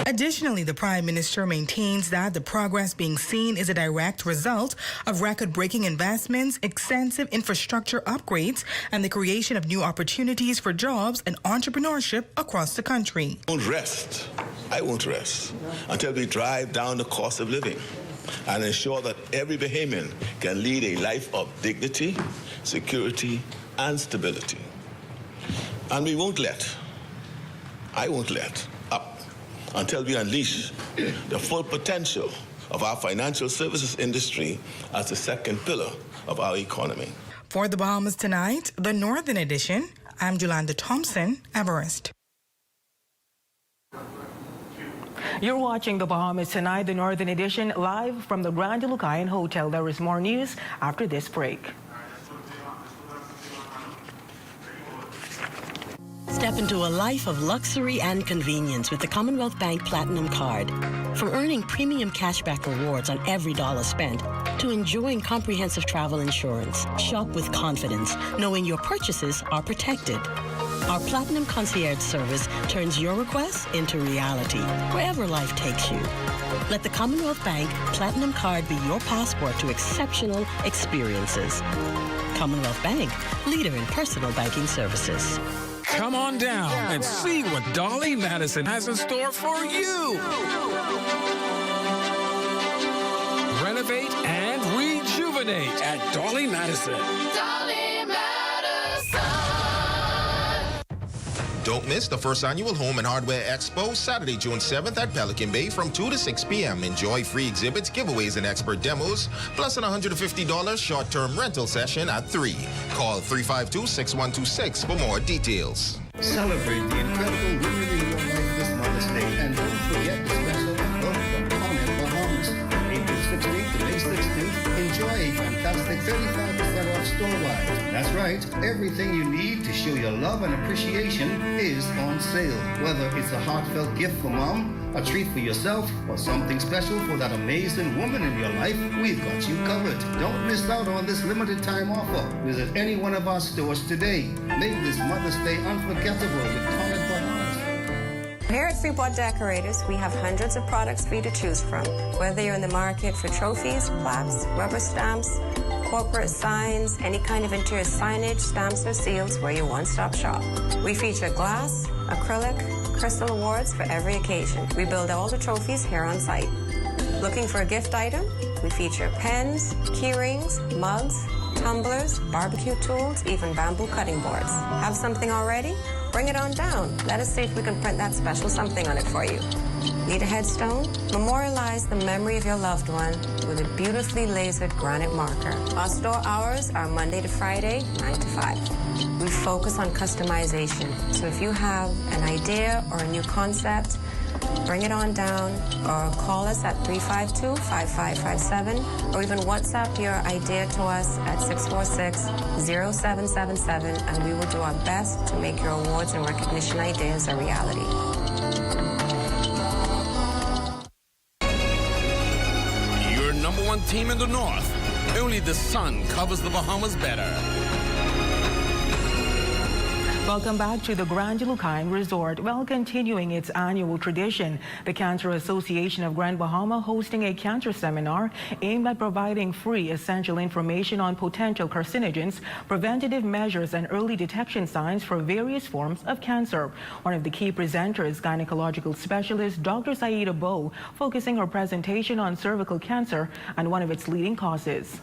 Additionally, the Prime Minister maintains that the progress being seen is a direct result of record-breaking investments, extensive infrastructure upgrades, and the creation of new opportunities for jobs and entrepreneurship across the country. I won't rest until we drive down the cost of living and ensure that every Bahamian can lead a life of dignity, security, and stability. And I won't let up until we unleash the full potential of our financial services industry as the second pillar of our economy. For the Bahamas Tonight, the Northern Edition, I'm Jolanda Thompson-Everest. You're watching the Bahamas Tonight, the Northern Edition, live from the Grand Lucayan Hotel. There is more news after this break. Step into a life of luxury and convenience with the Commonwealth Bank Platinum Card. From earning premium cashback rewards on every dollar spent to enjoying comprehensive travel insurance, shop with confidence, knowing your purchases are protected. Our Platinum Concierge service turns your requests into reality, wherever life takes you. Let the Commonwealth Bank Platinum Card be your passport to exceptional experiences. Commonwealth Bank, leader in personal banking services. Come on down and see what Dolly Madison has in store for you. Renovate and rejuvenate at Dolly Madison. Dolly Madison. Don't miss the first annual Home and Hardware Expo, Saturday, June 7th at Pelican Bay from 2 to 6 p.m. Enjoy free exhibits, giveaways, and expert demos, plus an $150 short-term rental session at 3. Call 352-6126 for more details. Celebrate the incredible women in your life this Mother's Day, and don't forget the special welcome on Bahamas. April 16th to May 16th, enjoy a fantastic 35% store-wide. That's right, everything you need to show your love and appreciation is on sale. Whether it's a heartfelt gift for mom, a treat for yourself, or something special for that amazing woman in your life, we've got you covered. Don't miss out on this limited time offer. Visit any one of our stores today. Make this Mother's Day unforgettable with Colored Bahamas. Here at Freeport Decorators, we have hundreds of products for you to choose from. Whether you're in the market for trophies, plaques, rubber stamps, corporate signs, any kind of interior signage, stamps, or seals, we're your one-stop shop. We feature glass, acrylic, crystal awards for every occasion. We build all the trophies here on site. Looking for a gift item? We feature pens, key rings, mugs, tumblers, barbecue tools, even bamboo cutting boards. Have something already? Bring it on down. Let us see if we can print that special something on it for you. Need a headstone? Memorialize the memory of your loved one with a beautifully lasered granite marker. Our store hours are Monday to Friday, 9 to 5. We focus on customization. So if you have an idea or a new concept, bring it on down or call us at 352-5557 or even WhatsApp your idea to us at 646-0777 and we will do our best to make your awards and recognition ideas a reality. Your number one team in the North. Only the sun covers the Bahamas better. Welcome back to the Grand Lucaine Resort. Well, continuing its annual tradition, the Cancer Association of Grand Bahama hosting a cancer seminar aimed at providing free essential information on potential carcinogens, preventative measures, and early detection signs for various forms of cancer. One of the key presenters, gynecological specialist Dr. Saida Bow, focusing her presentation on cervical cancer and one of its leading causes.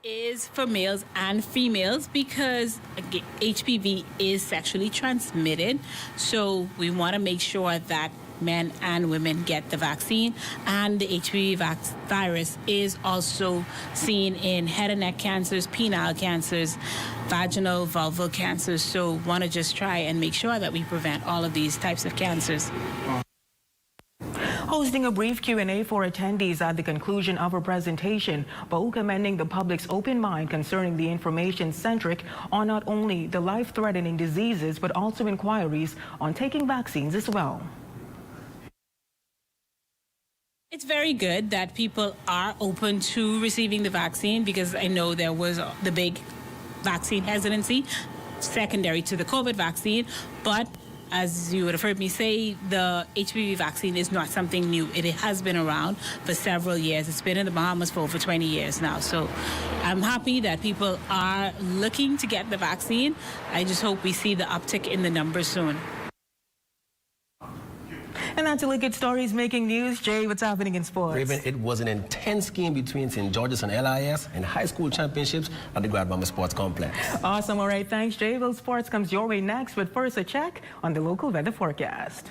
Is for males and females because HPV is sexually transmitted. So we want to make sure that men and women get the vaccine. And the HPV virus is also seen in head and neck cancers, penile cancers, vaginal, vulval cancers. So want to just try and make sure that we prevent all of these types of cancers. Hosting a brief Q&A for attendees at the conclusion of her presentation, Bow commending the public's open mind concerning the information centric on not only the life-threatening diseases, but also inquiries on taking vaccines as well. It's very good that people are open to receiving the vaccine because I know there was the big vaccine hesitancy secondary to the COVID vaccine, but as you would have heard me say, the HPV vaccine is not something new. It has been around for several years. It's been in the Bahamas for over 20 years now. So I'm happy that people are looking to get the vaccine. I just hope we see the uptick in the numbers soon. And that's a look at stories making news. Jay, what's happening in sports? Raven, it was an intense game between St. George's and LIS in high school championships at the Grand Bahama Sports Complex. Awesome. All right. Thanks, Jay. Well, sports comes your way next, but first a check on the local weather forecast.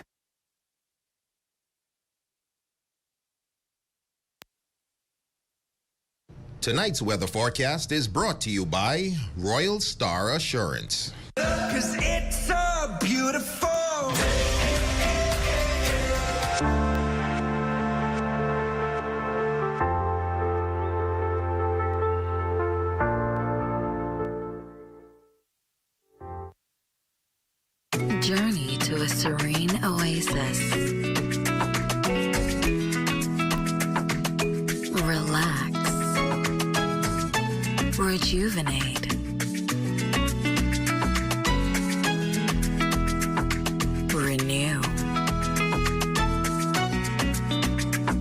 Tonight's weather forecast is brought to you by Royal Star Assurance. 'Cause it's so beautiful. Journey to a serene oasis. Relax. Rejuvenate. Renew.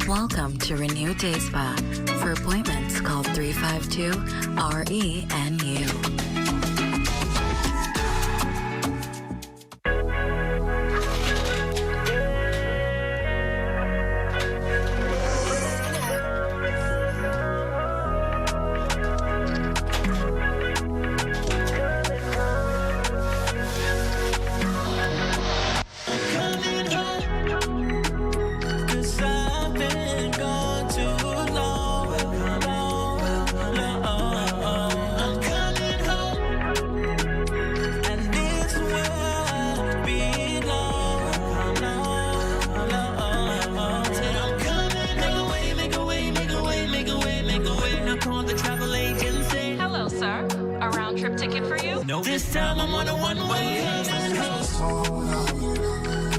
Welcome to Renew Day Spa. For appointments, call 352-RENU. Coming home. this time I'm on a one-way.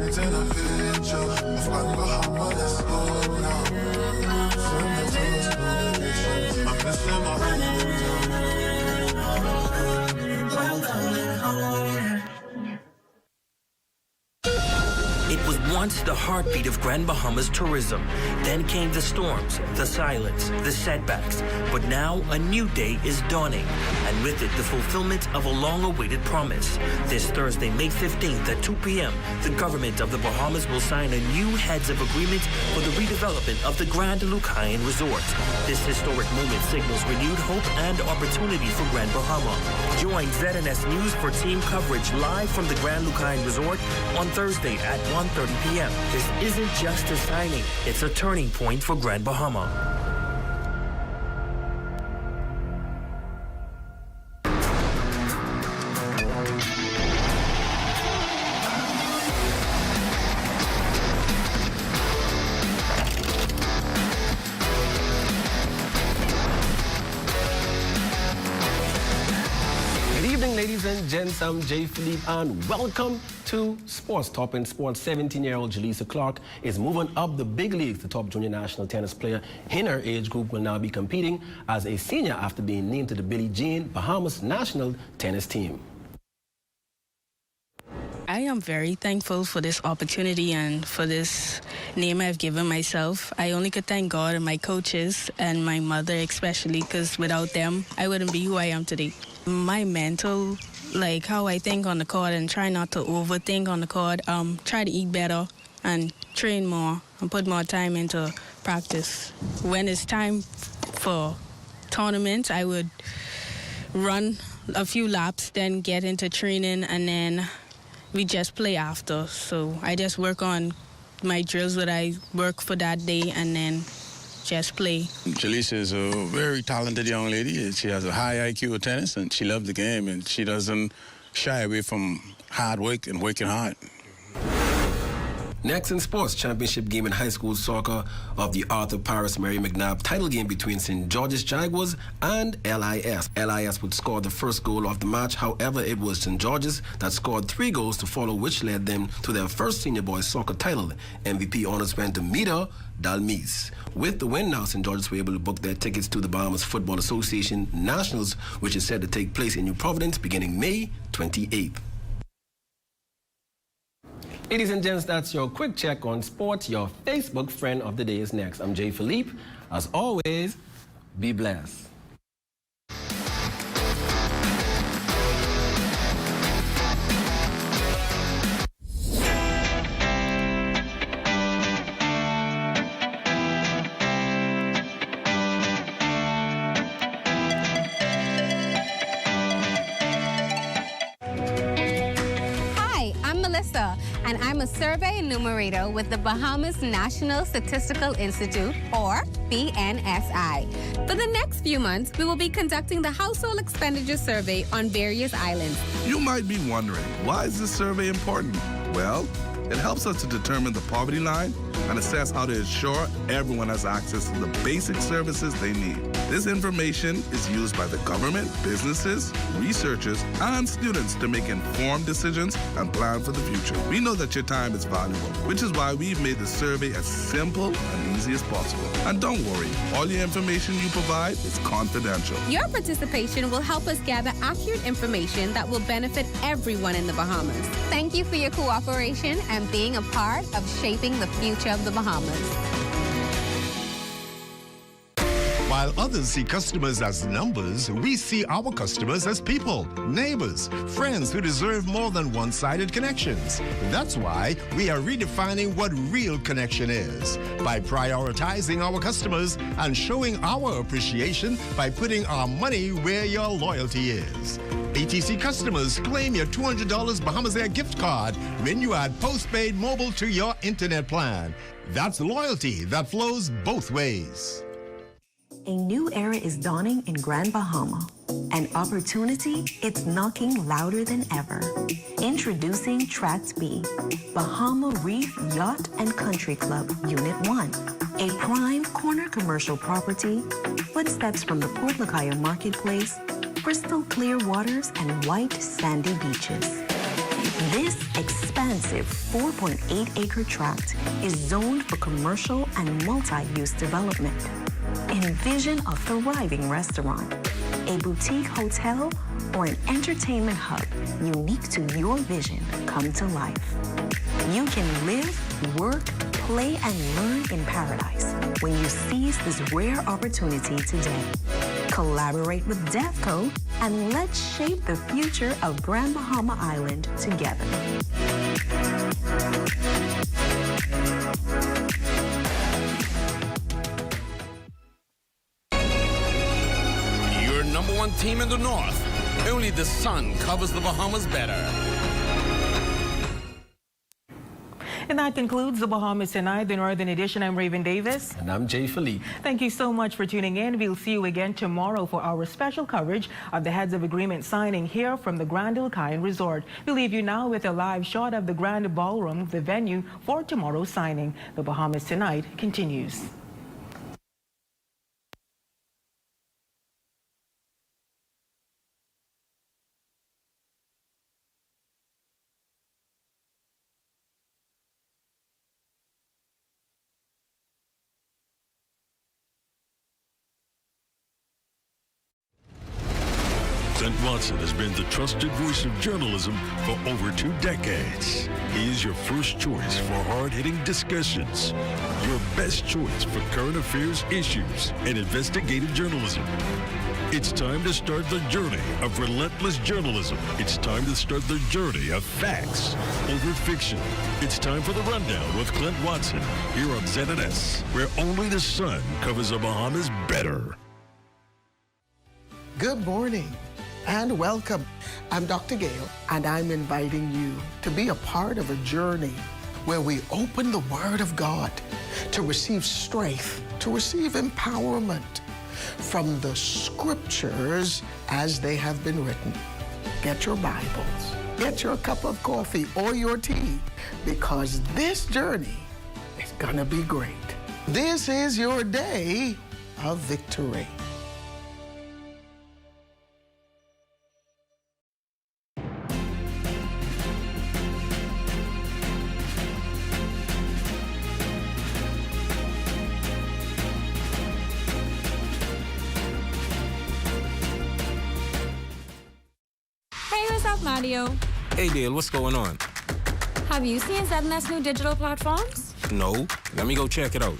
It's in a picture of Grand Bahama, let's go now. I'm missing my It was once the heartbeat of Grand Bahamas tourism. Then came the storms, the silence, the setbacks. But now a new day is dawning, and with it the fulfillment of a long-awaited promise. This Thursday, May 15th at 2 p.m., the government of the Bahamas will sign a new heads of agreement for the redevelopment of the Grand Lucayan Resort. This historic moment signals renewed hope and opportunity for Grand Bahama. Join ZNS News for team coverage live from the Grand Lucayan Resort on Thursday at 1:30 p.m. This isn't just a signing, it's a turning point for Grand Bahama. Ladies and gents, I'm Jay Philippe and welcome to Sports Top in Sports. 17-year-old Jaleesa Clark is moving up the big leagues. The top junior national tennis player in her age group will now be competing as a senior after being named to the Billie Jean Bahamas national tennis team. I am very thankful for this opportunity and for this name I've given myself. I only could thank God and my coaches and my mother especially, because without them, I wouldn't be who I am today. My mental, like how I think on the court and try not to overthink on the court, try to eat better and train more and put more time into practice. When it's time for tournaments, I would run a few laps, then get into training, and then we just play after. So I just work on my drills that I work for that day and then just play. Jaleesa is a very talented young lady. She has a high IQ of tennis and she loves the game and she doesn't shy away from hard work and working hard. Next in sports, championship game in high school soccer of the Arthur Paris Mary McNabb title game between St. George's Jaguars and LIS. LIS would score the first goal of the match. However, it was St. George's that scored 3 goals to follow, which led them to their first senior boys soccer title. MVP honors went to Mida Dalmis. With the win now, St. George's were able to book their tickets to the Bahamas Football Association Nationals, which is set to take place in New Providence beginning May 28th. Ladies and gents, that's your quick check on sports. Your Facebook friend of the day is next. I'm Jay Philippe. As always, be blessed. And I'm a survey enumerator with the Bahamas National Statistical Institute, or BNSI. For the next few months, we will be conducting the Household Expenditure Survey on various islands. You might be wondering, why is this survey important? Well, it helps us to determine the poverty line and assess how to ensure everyone has access to the basic services they need. This information is used by the government, businesses, researchers, and students to make informed decisions and plan for the future. We know that your time is valuable, which is why we've made the survey as simple and easy as possible. And don't worry, all your information you provide is confidential. Your participation will help us gather accurate information that will benefit everyone in the Bahamas. Thank you for your cooperation and being a part of shaping the future of the Bahamas. While others see customers as numbers, we see our customers as people, neighbors, friends who deserve more than one-sided connections. That's why we are redefining what real connection is by prioritizing our customers and showing our appreciation by putting our money where your loyalty is. ATC customers, claim your $200 Bahamas Air gift card when you add postpaid mobile to your internet plan. That's loyalty that flows both ways. A new era is dawning in Grand Bahama. An opportunity, it's knocking louder than ever. Introducing Tract B, Bahama Reef Yacht and Country Club, Unit 1. A prime corner commercial property, footsteps from the Port Lucayo Marketplace, crystal clear waters and white sandy beaches. This expansive 4.8-acre tract is zoned for commercial and multi-use development. Envision a thriving restaurant, a boutique hotel, or an entertainment hub unique to your vision come to life. You can live, work, play, and learn in paradise when you seize this rare opportunity today. Collaborate with DEFCO and let's shape the future of Grand Bahama Island together. Your number one team in the North. Only the sun covers the Bahamas better. And that concludes the Bahamas Tonight, the Northern Edition. I'm Raven Davis. And I'm Jay Philippe. Thank you so much for tuning in. We'll see you again tomorrow for our special coverage of the Heads of Agreement signing here from the Grand Lucayan Resort. We'll leave you now with a live shot of the Grand Ballroom, the venue for tomorrow's signing. The Bahamas Tonight continues. Clint Watson has been the trusted voice of journalism for over 2 decades. He is your first choice for hard-hitting discussions, your best choice for current affairs issues and investigative journalism. It's time to start the journey of relentless journalism. It's time to start the journey of facts over fiction. It's time for the Rundown with Clint Watson here on ZNS, where only the sun covers the Bahamas better. Good morning and welcome. I'm Dr. Gale, and I'm inviting you to be a part of a journey where we open the Word of God to receive strength, to receive empowerment from the Scriptures as they have been written. Get your Bibles, get your cup of coffee or your tea, because this journey is gonna be great. This is your day of victory. Mario. Hey Dale, what's going on? Have you seen ZNS new digital platforms? No. Let me go check it out.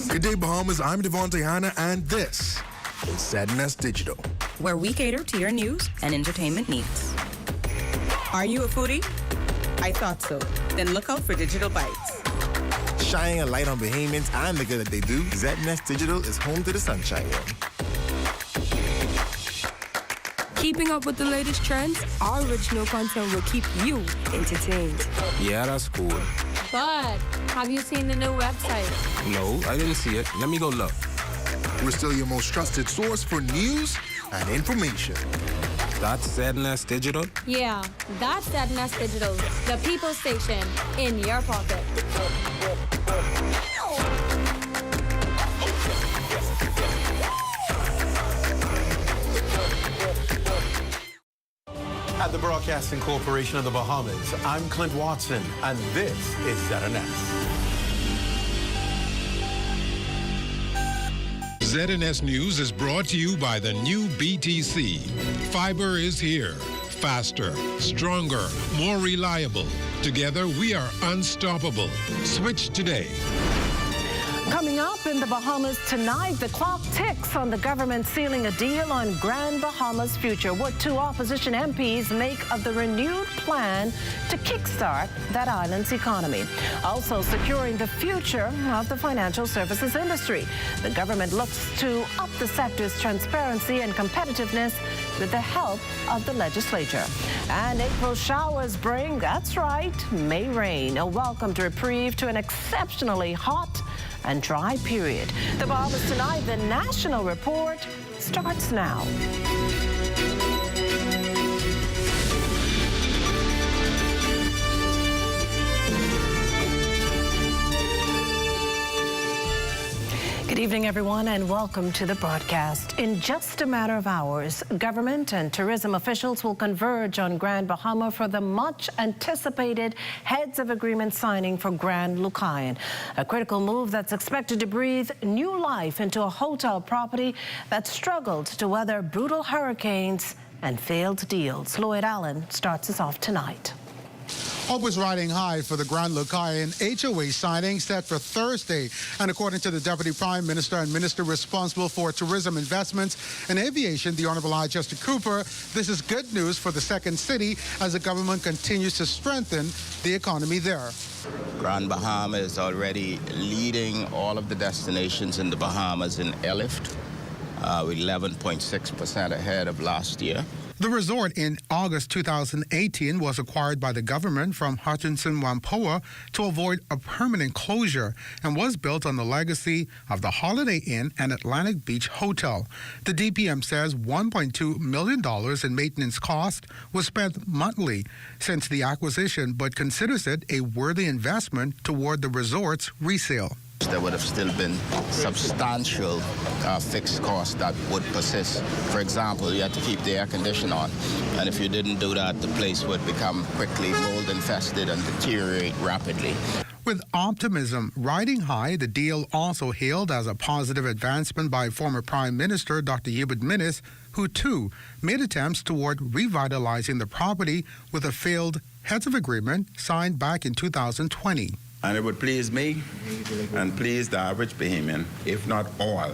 Good day, Bahamas. I'm Devontae Hanna, and this is ZNS Digital, where we cater to your news and entertainment needs. Are you a foodie? I thought so. Then look out for Digital Bites. Shining a light on Bahamians and the good that they do, ZNS Digital is home to the sunshine room. Keeping up with the latest trends, our original content will keep you entertained. Yeah, that's cool. But have you seen the new website? No, I didn't see it. Let me go look. We're still your most trusted source for news and information. That's ZNS Digital? Yeah, that's ZNS Digital, the people station in your pocket. At the Broadcasting Corporation of the Bahamas, I'm Clint Watson, and this is ZNS. ZNS News is brought to you by the new BTC. Fiber is here. Faster, stronger, more reliable. Together, we are unstoppable. Switch today. Coming up in the Bahamas tonight, the clock ticks on the government sealing a deal on Grand Bahama's future. What 2 opposition MPs make of the renewed plan to kickstart that island's economy. Also securing the future of the financial services industry. The government looks to up the sector's transparency and competitiveness with the help of the legislature. And April showers bring, that's right, May rain. A welcome reprieve to an exceptionally hot and dry period. The Bahamas Tonight, the National Report, starts now. Good Good evening, everyone, and welcome to the broadcast. In just a matter of hours, government and tourism officials will converge on Grand Bahama for the much-anticipated Heads of Agreement signing for Grand Lucayan, a critical move that's expected to breathe new life into a hotel property that struggled to weather brutal hurricanes and failed deals. Lloyd Allen starts us off tonight. Hope is riding high for the Grand Lucayan HOA signing set for Thursday. And according to the Deputy Prime Minister and Minister responsible for tourism investments and aviation, the Honorable I. Chester Cooper, this is good news for the second city as the government continues to strengthen the economy there. Grand Bahama is already leading all of the destinations in the Bahamas in airlift, with 11.6% ahead of last year. The resort in August 2018 was acquired by the government from Hutchinson Whampoa to avoid a permanent closure and was built on the legacy of the Holiday Inn and Atlantic Beach Hotel. The DPM says $1.2 million in maintenance cost was spent monthly since the acquisition, but considers it a worthy investment toward the resort's resale. There would have still been substantial fixed costs that would persist. For example, you had to keep the air conditioner on, and if you didn't do that, the place would become quickly mold infested and deteriorate rapidly. With optimism riding high, the deal also hailed as a positive advancement by former Prime Minister Dr. Hubert Minnis, who too made attempts toward revitalizing the property with a failed Heads of Agreement signed back in 2020. And it would please me and please the average Bahamian, if not all,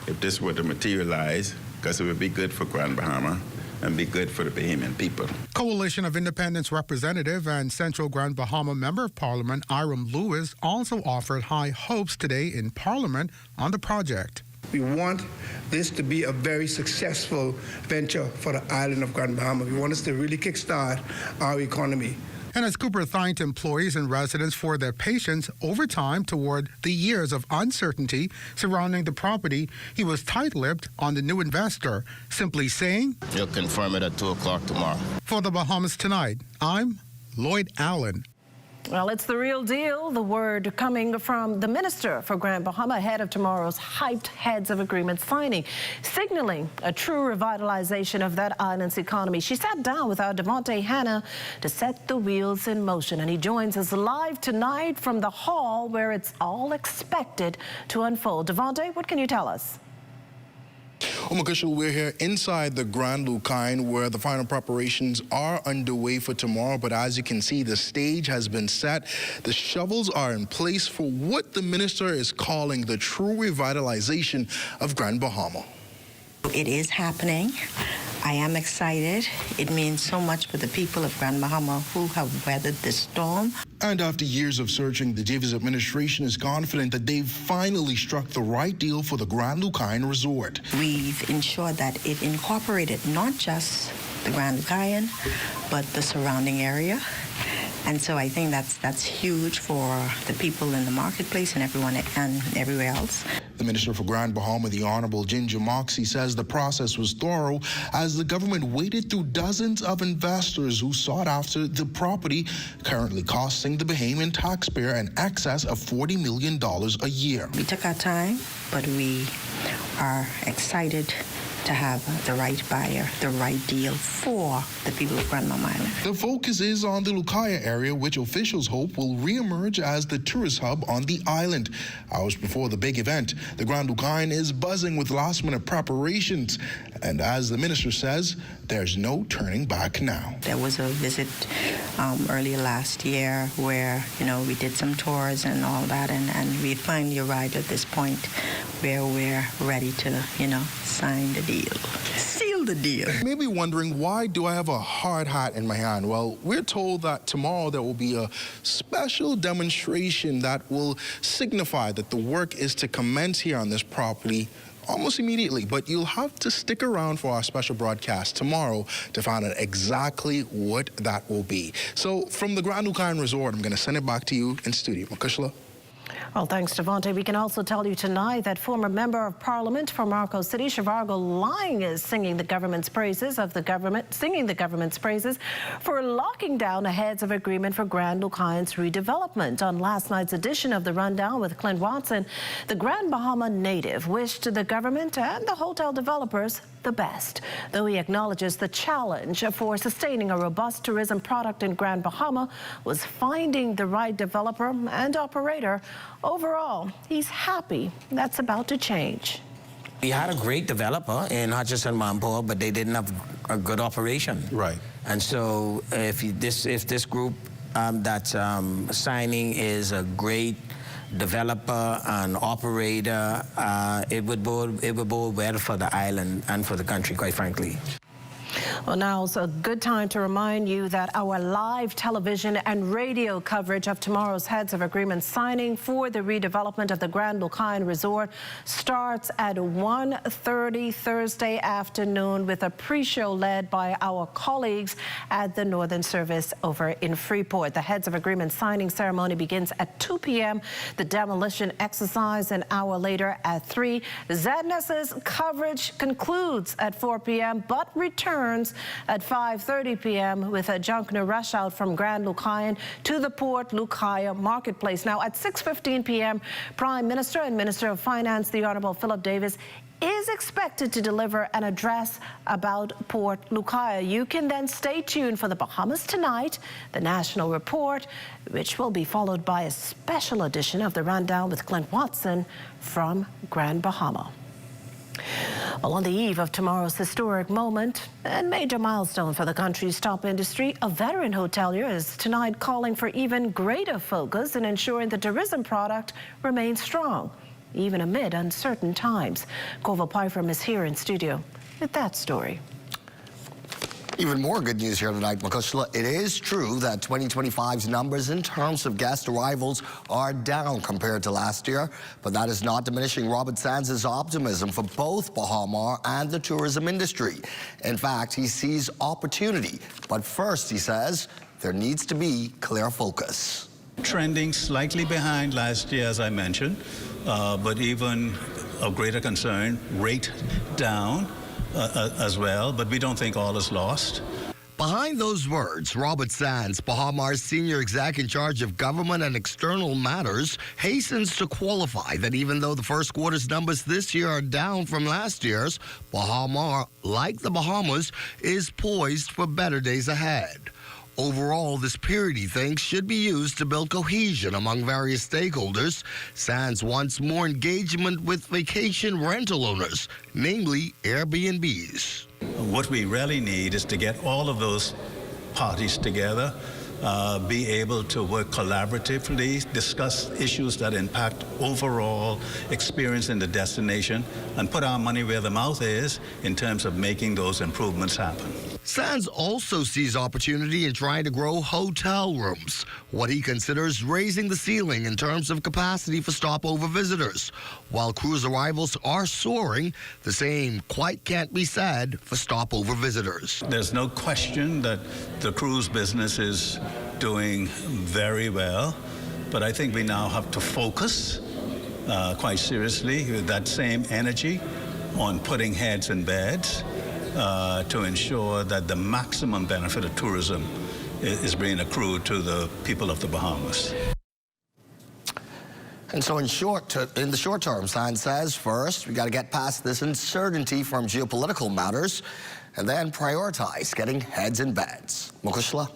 if this were to materialize, because it would be good for Grand Bahama and be good for the Bahamian people. Coalition of Independence representative and Central Grand Bahama Member of Parliament Iram Lewis also offered high hopes today in Parliament on the project. We want this to be a very successful venture for the island of Grand Bahama. We want us to really kickstart our economy. And as Cooper thanked employees and residents for their patience over time toward the years of uncertainty surrounding the property, he was tight-lipped on the new investor, simply saying, "You'll confirm it at 2 o'clock tomorrow." For the Bahamas Tonight, I'm Lloyd Allen. Well, it's the real deal. The word coming from the Minister for Grand Bahama ahead of tomorrow's hyped Heads of Agreement signing, signaling a true revitalization of that island's economy. She sat down with our Devontae Hanna to set the wheels in motion, and he joins us live tonight from the hall where it's all expected to unfold. Devontae, what can you tell us? Makashal, we're here inside the Grand Lucayan where the final preparations are underway for tomorrow. But as you can see, the stage has been set. The shovels are in place for what the minister is calling the true revitalization of Grand Bahama. It is happening. I am excited. It means so much for the people of Grand Bahama who have weathered this storm. And after years of searching, the Davis administration is confident that they've finally struck the right deal for the Grand Lucayan Resort. We've ensured that it incorporated not just the Grand Lucayan, but the surrounding area. And so I think that's huge for the people in the marketplace and everyone and everywhere else. The Minister for Grand Bahama, the Honorable Ginger Moxie, says the process was thorough as the government waded through dozens of investors who sought after the property, currently costing the Bahamian taxpayer in excess of $40 million a year. We took our time, but we are excited to have the right buyer, the right deal for the people of Grand Bahama Island. The focus is on the Lucayan area, which officials hope will reemerge as the tourist hub on the island. Hours before the big event, the Grand Lucayan is buzzing with last-minute preparations. And as the minister says, there's no turning back now. There was a visit earlier last year where, we did some tours and all that, and we finally arrived at this point where we're ready to, sign the deal, seal the deal. You may be wondering, why do I have a hard hat in my hand? Well, we're told that tomorrow there will be a special demonstration that will signify that the work is to commence here on this property almost immediately, but you'll have to stick around for our special broadcast tomorrow to find out exactly what that will be. So from the Grand Lucayan Resort, I'm going to send it back to you in studio. Makushla. Well, thanks, Devontae. We can also tell you tonight that former Member of Parliament from Marco City, Shivargo Lang, is singing the government's praises for locking down a heads of agreement for Grand Lucayan's redevelopment. On last night's edition of The Rundown with Clint Watson, the Grand Bahama native wished the government and the hotel developers the best, though he acknowledges the challenge for sustaining a robust tourism product in Grand Bahama was finding the right developer and operator. Overall, he's happy that's about to change. We had a great developer in Hutchinson Whampoa, but they didn't have a good operation. Right. And so if this group that's signing is a great developer and operator, it would bode well for the island and for the country, quite frankly. Well, now it's a good time to remind you that our live television and radio coverage of tomorrow's Heads of Agreement signing for the redevelopment of the Grand Lucayan Resort starts at 1:30 Thursday afternoon with a pre-show led by our colleagues at the Northern Service over in Freeport. The Heads of Agreement signing ceremony begins at 2 p.m. The demolition exercise an hour later at 3. ZNS's coverage concludes at 4 p.m. but returns at 5:30 p.m. with a Junkner rush out from Grand Lucayan to the Port Lucaya Marketplace. Now at 6:15 p.m., Prime Minister and Minister of Finance, the Honorable Philip Davis, is expected to deliver an address about Port Lucaya. You can then stay tuned for the Bahamas Tonight, the national report, which will be followed by a special edition of The Rundown with Clint Watson from Grand Bahama. Well, on the eve of tomorrow's historic moment and major milestone for the country's top industry, a veteran hotelier is tonight calling for even greater focus in ensuring the tourism product remains strong, even amid uncertain times. Corval Pyfram is here in studio with that story. Even more good news here tonight, Makushla. It is true that 2025's numbers in terms of guest arrivals are down compared to last year, but that is not diminishing Robert Sands' optimism for both Bahama and the tourism industry. In fact, he sees opportunity, but first, he says, there needs to be clear focus. Trending slightly behind last year, as I mentioned, but even of greater concern, rate down as well, but we don't think all is lost. Behind those words, Robert Sands, Bahamas senior exec in charge of government and external matters, hastens to qualify that even though the first quarter's numbers this year are down from last year's, Bahama, like the Bahamas, is poised for better days ahead. Overall, this period, he thinks, should be used to build cohesion among various stakeholders. Sands wants more engagement with vacation rental owners, namely Airbnbs. What we really need is to get all of those parties together, be able to work collaboratively, discuss issues that impact overall experience in the destination, and put our money where the mouth is in terms of making those improvements happen. Sands also sees opportunity in trying to grow hotel rooms, what he considers raising the ceiling in terms of capacity for stopover visitors. While cruise arrivals are soaring, the same quite can't be said for stopover visitors. There's no question that the cruise business is doing very well, but I think we now have to focus quite seriously with that same energy on putting heads in beds to ensure that the maximum benefit of tourism is being accrued to the people of the Bahamas. And so in the short term, Sands says, first, we got to get past this uncertainty from geopolitical matters and then prioritize getting heads in beds. Makushla.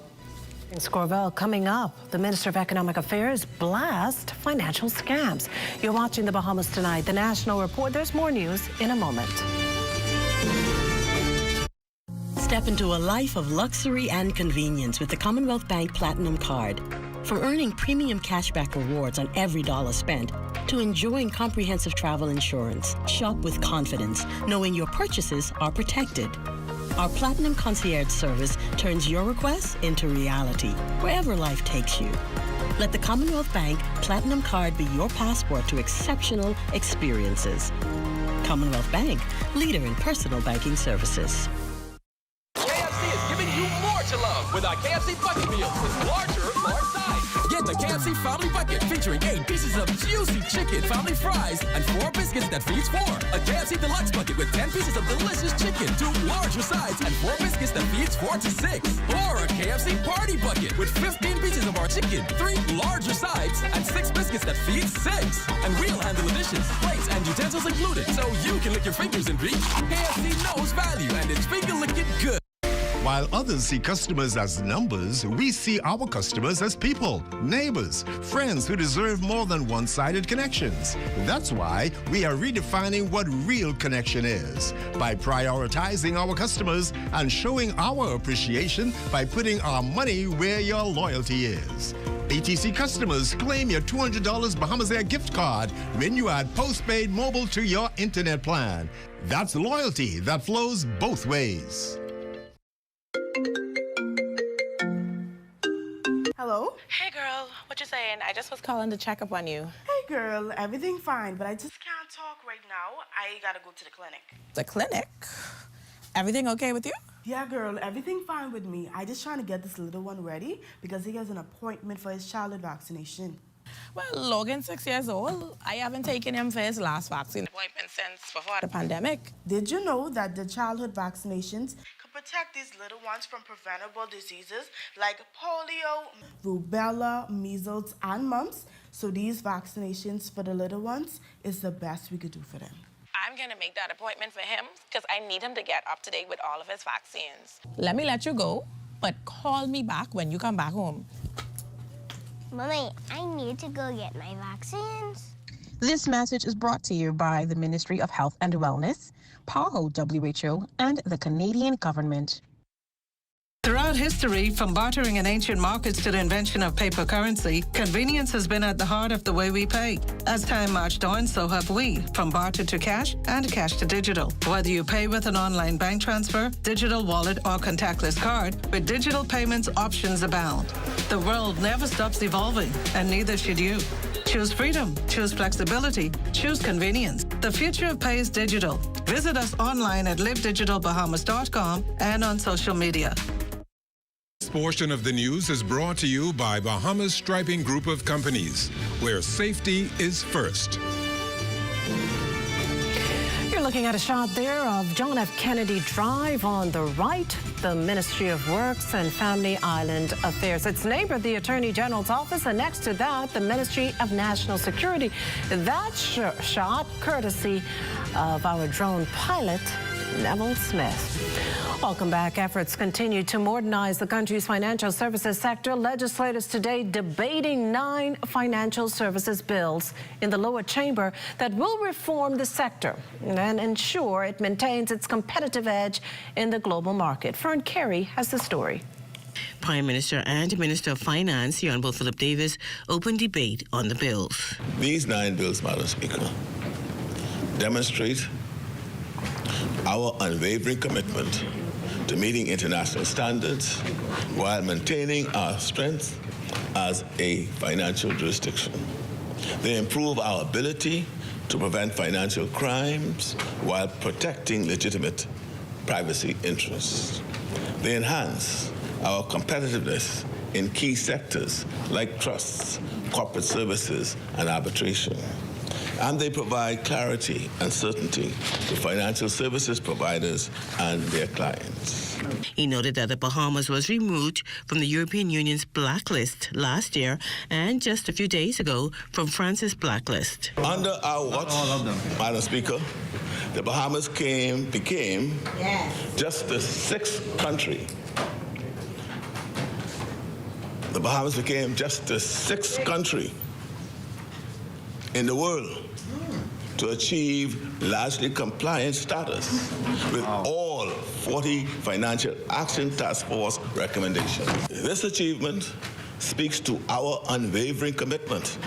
Thanks, Corval. Coming up, the Minister of Economic Affairs blasts financial scams. You're watching the Bahamas Tonight, the national report. There's more news in a moment. Step into a life of luxury and convenience with the Commonwealth Bank Platinum Card. From earning premium cashback rewards on every dollar spent to enjoying comprehensive travel insurance, shop with confidence, knowing your purchases are protected. Our Platinum Concierge service turns your requests into reality, wherever life takes you. Let the Commonwealth Bank Platinum Card be your passport to exceptional experiences. Commonwealth Bank, leader in personal banking services. KFC is giving you more to love with our KFC Bucket Meal with large size. Get the KFC KFC Family Bucket featuring 8 pieces of juicy chicken, family fries, and 4 biscuits that feeds 4. A KFC Deluxe Bucket with 10 pieces of delicious chicken, 2 larger sides, and 4 biscuits that feeds 4 to 6. Or a KFC Party Bucket with 15 pieces of our chicken, 3 larger sides, and 6 biscuits that feeds 6. And we'll handle the dishes, plates, and utensils included, so you can lick your fingers and reach. KFC knows value, and it's finger licking good. While others see customers as numbers, we see our customers as people, neighbors, friends who deserve more than one-sided connections. That's why we are redefining what real connection is by prioritizing our customers and showing our appreciation by putting our money where your loyalty is. BTC customers, claim your $200 Bahamas Air gift card when you add postpaid mobile to your internet plan. That's loyalty that flows both ways. Hello? Hey girl, what you saying? I just was calling to check up on you. Hey girl, everything fine, but I just can't talk right now. I gotta go to the clinic. The clinic? Everything okay with you? Yeah, girl, everything fine with me. I just trying to get this little one ready because he has an appointment for his childhood vaccination. Well, Logan's 6 years old. I haven't taken him for his last vaccine appointment since before the pandemic. Did you know that the childhood vaccinations could protect these little ones from preventable diseases like polio, rubella, measles, and mumps? So these vaccinations for the little ones is the best we could do for them. I'm gonna make that appointment for him because I need him to get up to date with all of his vaccines. Let me let you go, but call me back when you come back home. Mommy, I need to go get my vaccines. This message is brought to you by the Ministry of Health and Wellness, PAHO WHO, and the Canadian government. Throughout history, from bartering in ancient markets to the invention of paper currency, convenience has been at the heart of the way we pay. As time marched on, so have we, from barter to cash and cash to digital. Whether you pay with an online bank transfer, digital wallet, or contactless card, with digital payments, options abound. The world never stops evolving, and neither should you. Choose freedom, choose flexibility, choose convenience. The future of pay is digital. Visit us online at livedigitalbahamas.com and on social media. This portion of the news is brought to you by Bahamas Striping Group of Companies, where safety is first. You're looking at a shot there of John F. Kennedy Drive on the right, the Ministry of Works and Family Island Affairs. Its neighbor, the Attorney General's office, and next to that, the Ministry of National Security. That shot courtesy of our drone pilot, Neville Smith. Welcome back. Efforts continue to modernize the country's financial services sector. Legislators today debating 9 financial services bills in the lower chamber that will reform the sector and ensure it maintains its competitive edge in the global market. Fern Carey has the story. Prime Minister and Minister of Finance, Honorable Philip Davis, opened debate on the bills. These 9 bills, Madam Speaker, demonstrate our unwavering commitment to meeting international standards while maintaining our strength as a financial jurisdiction. They improve our ability to prevent financial crimes while protecting legitimate privacy interests. They enhance our competitiveness in key sectors like trusts, corporate services, and arbitration. And they provide clarity and certainty to financial services providers and their clients. He noted that the Bahamas was removed from the European Union's blacklist last year and just a few days ago from France's blacklist. Under our watch, Madam Speaker, the Bahamas became just the 6th country. The Bahamas became just the 6th country in the world to achieve largely compliant status with all 40 Financial Action Task Force recommendations. This achievement speaks to our unwavering commitment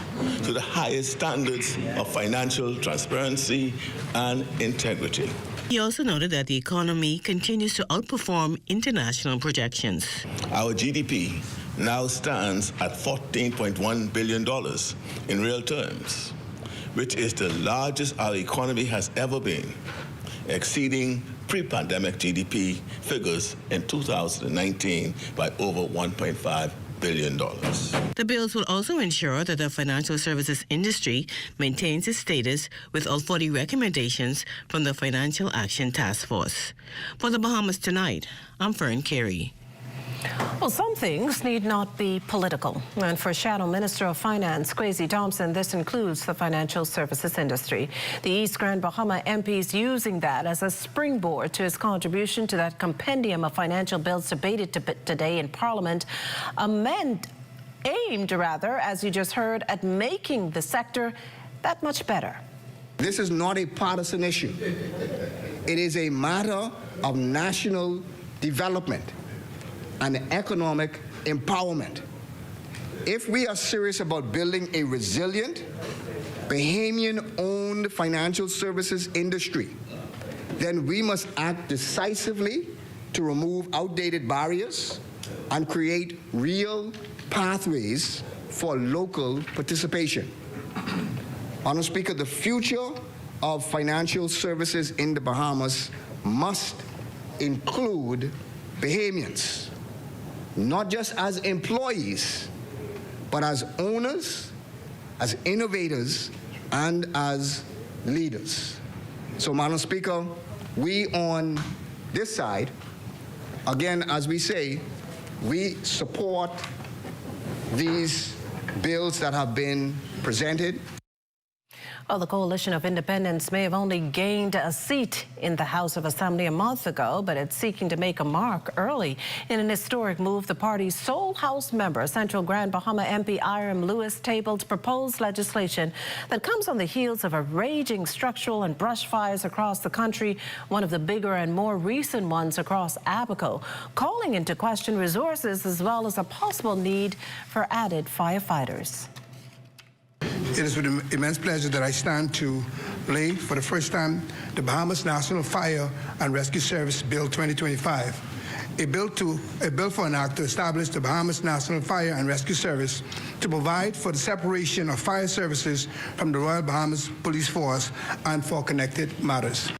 to the highest standards of financial transparency and integrity. He also noted that the economy continues to outperform international projections. Our GDP now stands at $14.1 billion in real terms, which is the largest our economy has ever been, exceeding pre-pandemic GDP figures in 2019 by over $1.5 billion. The bills will also ensure that the financial services industry maintains its status with all 40 recommendations from the Financial Action Task Force. For the Bahamas Tonight, I'm Fern Carey. Well, some things need not be political. And for Shadow Minister of Finance, Kwesi Thompson, this includes the financial services industry. The East Grand Bahama MP is using that as a springboard to his contribution to that compendium of financial bills debated today in Parliament, aimed, as you just heard, at making the sector that much better. This is not a partisan issue. It is a matter of national development and economic empowerment. If we are serious about building a resilient, Bahamian-owned financial services industry, then we must act decisively to remove outdated barriers and create real pathways for local participation. Honourable Speaker, the future of financial services in the Bahamas must include Bahamians, not just as employees, but as owners, as innovators, and as leaders. So, Madam Speaker, we on this side, again, as we say, we support these bills that have been presented. Well, the Coalition of Independents may have only gained a seat in the House of Assembly a month ago, but it's seeking to make a mark early. In an historic move, the party's sole House member, Central Grand Bahama MP Iram Lewis, tabled proposed legislation that comes on the heels of a raging structural and brush fires across the country, one of the bigger and more recent ones across Abaco, calling into question resources as well as a possible need for added firefighters. It is with immense pleasure that I stand to lay for the first time the Bahamas National Fire and Rescue Service Bill 2025, a bill for an act to establish the Bahamas National Fire and Rescue Service to provide for the separation of fire services from the Royal Bahamas Police Force and for connected matters.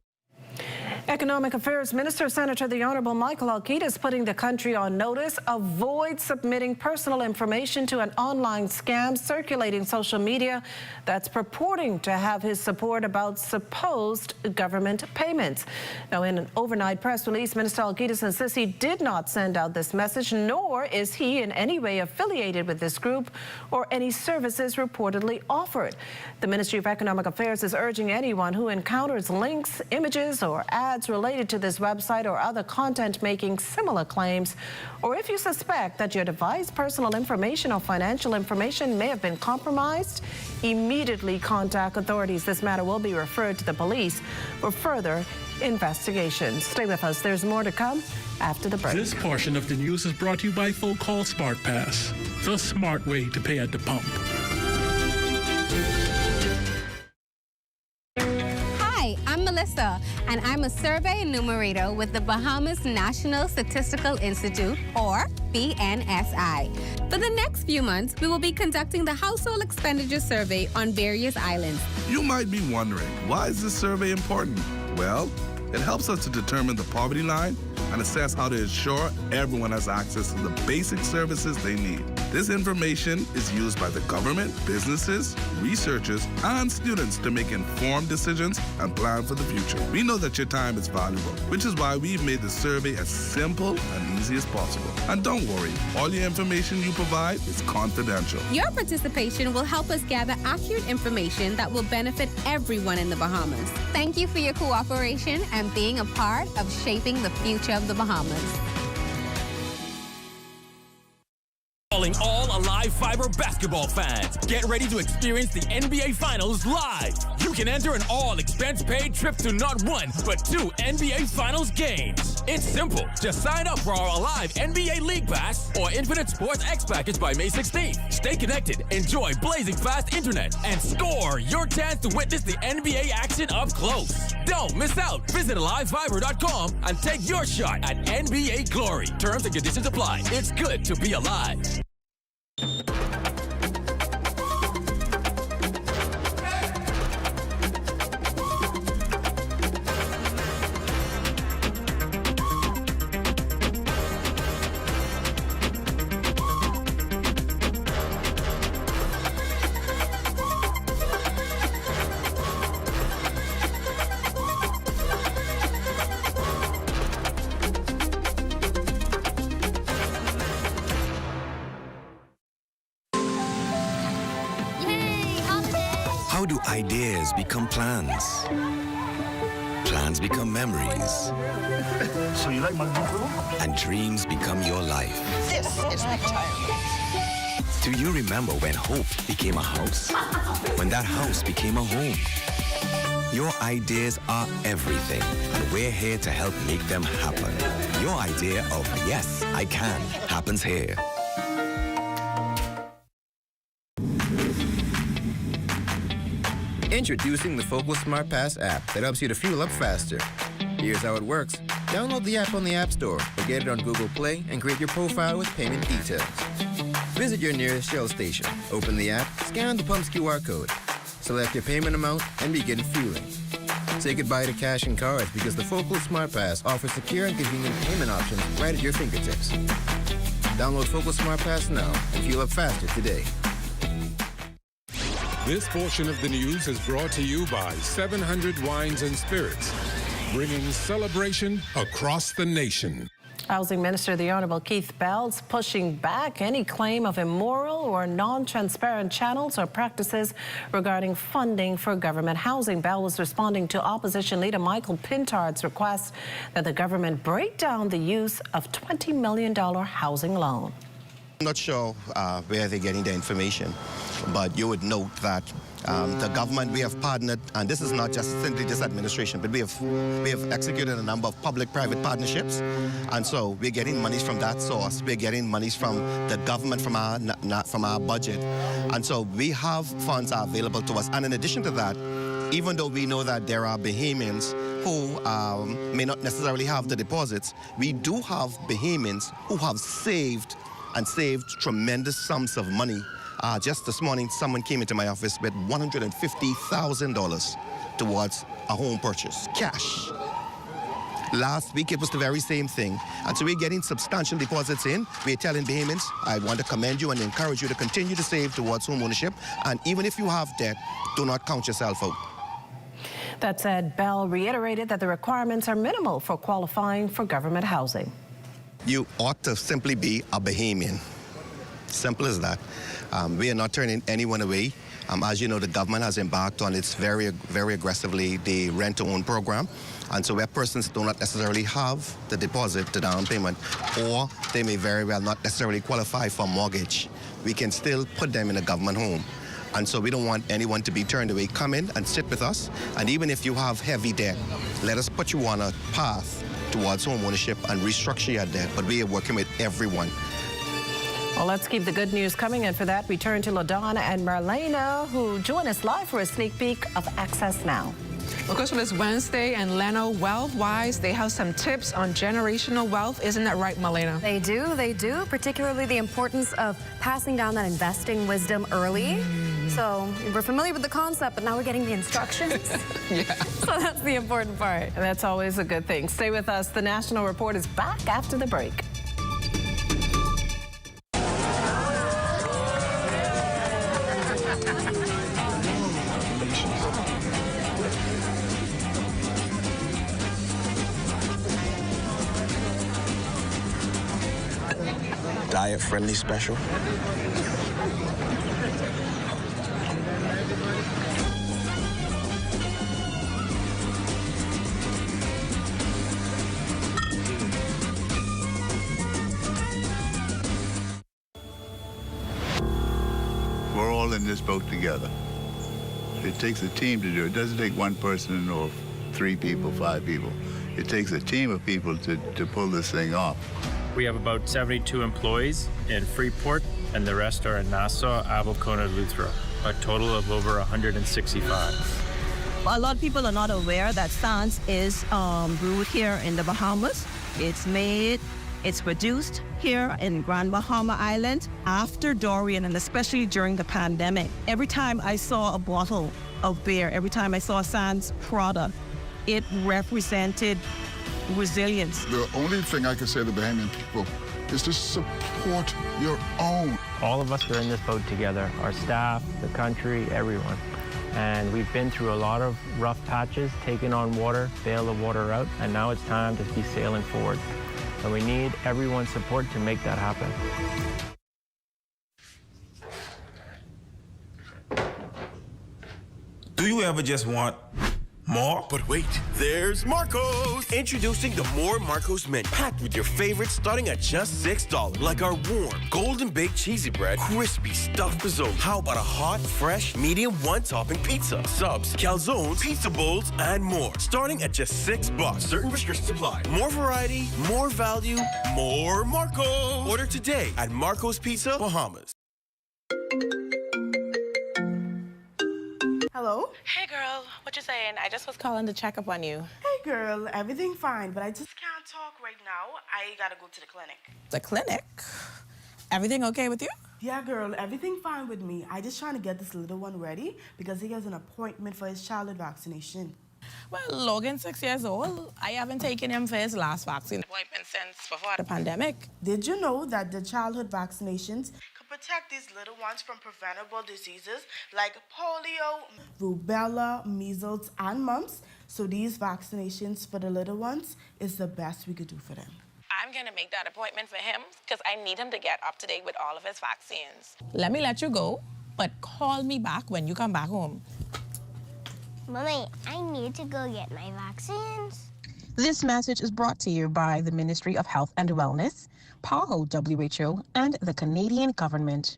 Economic Affairs Minister Senator the Honorable Michael Alquita is putting the country on notice. Avoid submitting personal information to an online scam circulating social media that's purporting to have his support about supposed government payments. Now, in an overnight press release, Minister Alquita insists he did not send out this message, nor is he in any way affiliated with this group or any services reportedly offered. The Ministry of Economic Affairs is urging anyone who encounters links, images, or ads related to this website or other content making similar claims, or if you suspect that your device's personal information or financial information may have been compromised, immediately contact authorities. This matter will be referred to the police for further investigation. Stay with us. There's more to come after the break. This portion of the news is brought to you by Full Call Smart Pass, the smart way to pay at the pump. I'm Melissa, and I'm a survey enumerator with the Bahamas National Statistical Institute, or BNSI. For the next few months, we will be conducting the Household Expenditure Survey on various islands. You might be wondering, why is this survey important? Well, it helps us to determine the poverty line and assess how to ensure everyone has access to the basic services they need. This information is used by the government, businesses, researchers, and students to make informed decisions and plan for the future. We know that your time is valuable, which is why we've made the survey as simple and easy as possible. And don't worry, all your information you provide is confidential. Your participation will help us gather accurate information that will benefit everyone in the Bahamas. Thank you for your cooperation and being a part of shaping the future of the Bahamas. Calling all Alive Fiber basketball fans. Get ready to experience the NBA Finals live. You can enter an all-expense-paid trip to not one, but 2 NBA Finals games. It's simple. Just sign up for our Alive NBA League Pass or Infinite Sports X Package by May 16th. Stay connected, enjoy blazing fast internet, and score your chance to witness the NBA action up close. Don't miss out. Visit AliveFiber.com and take your shot at NBA glory. Terms and conditions apply. It's good to be alive. ideas become plans. Plans become memories. So you like my new And dreams become your life. This is retirement. Do you remember when hope became a house? When that house became a home? Your ideas are everything, and we're here to help make them happen. Your idea of yes, I can happens here. Introducing the Focal Smart Pass app that helps you to fuel up faster. Here's how it works. Download the app on the App Store or get it on Google Play and create your profile with payment details. Visit your nearest Shell station, open the app, scan the pump's QR code, select your payment amount, and begin fueling. Say goodbye to cash and cards because the Focal Smart Pass offers secure and convenient payment options right at your fingertips. Download Focal Smart Pass now and fuel up faster today. This portion of the news is brought to you by 700 Wines and Spirits, bringing celebration across the nation. Housing Minister, the Honourable Keith Bell, is pushing back any claim of immoral or non-transparent channels or practices regarding funding for government housing. Bell was responding to Opposition Leader Michael Pintard's request that the government break down the use of $20 million housing loan. I'm not sure where they're getting the information, but you would note that the government, we have partnered, and this is not just simply this administration, but we have executed a number of public-private partnerships, and so we're getting monies from that source. We're getting monies from the government, from our budget, and so we have funds are available to us. And in addition to that, even though we know that there are Bahamians who may not necessarily have the deposits, we do have Bahamians who have saved tremendous sums of money. Just this morning, someone came into my office with $150,000 towards a home purchase, cash. Last week, it was the very same thing. And so we're getting substantial deposits in. We're telling Bahamians, I want to commend you and encourage you to continue to save towards home ownership. And even if you have debt, do not count yourself out. That said, Bell reiterated that the requirements are minimal for qualifying for government housing. You ought to simply be a Bahamian. Simple as that. We are not turning anyone away. As you know, the government has embarked on its very aggressively the rent-to-own program. And so where persons do not necessarily have the deposit, the down payment, or they may very well not necessarily qualify for a mortgage, we can still put them in a government home. And so we don't want anyone to be turned away. Come in and sit with us. And even if you have heavy debt, let us put you on a path towards home ownership and restructure your debt. But we are working with everyone. Well, let's keep the good news coming, and for that, we turn to LaDonna and Marlena, who join us live for a sneak peek of Access Now. Well, Crystal, it's Wednesday, and Leno, wealth-wise, they have some tips on generational wealth. Isn't that right, Marlena? They do, particularly the importance of passing down that investing wisdom early. So we're familiar with the concept, but now we're getting the instructions. Yeah. So that's the important part. And that's always a good thing. Stay with us. The National Report is back after the break. Diet-friendly special. We're all in this boat together. It takes a team to do it. It doesn't take one person or 3 people, 5 people. It takes a team of people to pull this thing off. We have about 72 employees in Freeport, and the rest are in Nassau, Abel-Kona, Luthra, a total of over 165. A lot of people are not aware that Sans is brewed here in the Bahamas. It's made, it's produced here in Grand Bahama Island after Dorian, and especially during the pandemic. Every time I saw a bottle of beer, every time I saw a Sans product, it represented resilience. The only thing I can say to the Bahamian people is to support your own. All of us are in this boat together, our staff, the country, everyone. And we've been through a lot of rough patches, taken on water, bail the water out, and now it's time to be sailing forward. And we need everyone's support to make that happen. Do you ever just want more? But wait, there's Marco's! Introducing the More Marco's menu, packed with your favorites starting at just $6. Like our warm, golden baked cheesy bread, crispy stuffed risotto. How about a hot, fresh, medium one-topping pizza, subs, calzones, pizza bowls, and more. Starting at just $6. Certain restrictions apply. More variety, more value, more Marco's. Order today at Marco's Pizza, Bahamas. Hello? Hey girl, what you saying? I just was calling to check up on you. Hey girl, everything fine, but I just can't talk right now. I gotta go to the clinic. The clinic? Everything okay with you? Yeah, girl, everything fine with me. I just trying to get this little one ready because he has an appointment for his childhood vaccination. Well, Logan's 6 years old. I haven't taken him for his last vaccine appointment since before the pandemic. Did you know that the childhood vaccinations can protect these little ones from preventable diseases like polio, rubella, measles, and mumps? So these vaccinations for the little ones is the best we could do for them. I'm gonna make that appointment for him because I need him to get up to date with all of his vaccines. Let me let you go, but call me back when you come back home. Mommy, I need to go get my vaccines. This message is brought to you by the Ministry of Health and Wellness, PAHO WHO, and the Canadian government.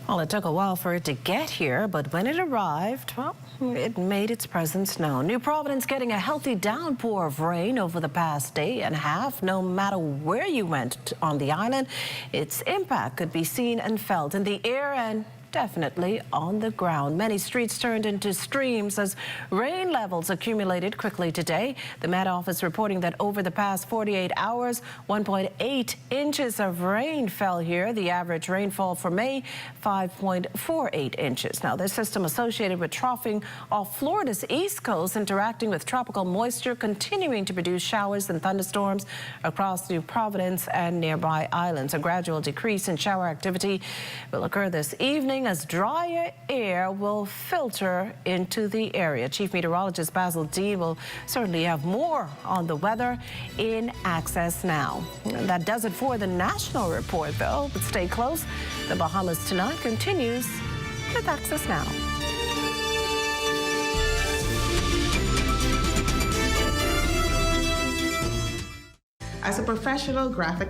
Well, it took a while for it to get here, but when it arrived, well, it made its presence known. New Providence getting a healthy downpour of rain over the past day and a half. No matter where you went on the island, its impact could be seen and felt in the air and definitely on the ground. Many streets turned into streams as rain levels accumulated quickly today. The Met Office reporting that over the past 48 hours, 1.8 inches of rain fell here. The average rainfall for May, 5.48 inches. Now, this system associated with troughing off Florida's east coast, interacting with tropical moisture, continuing to produce showers and thunderstorms across New Providence and nearby islands. A gradual decrease in shower activity will occur this evening as drier air will filter into the area. Chief Meteorologist Basil Dean will certainly have more on the weather in Access Now. That does it for the national report, though, but stay close. The Bahamas Tonight continues with Access Now. As a professional graphic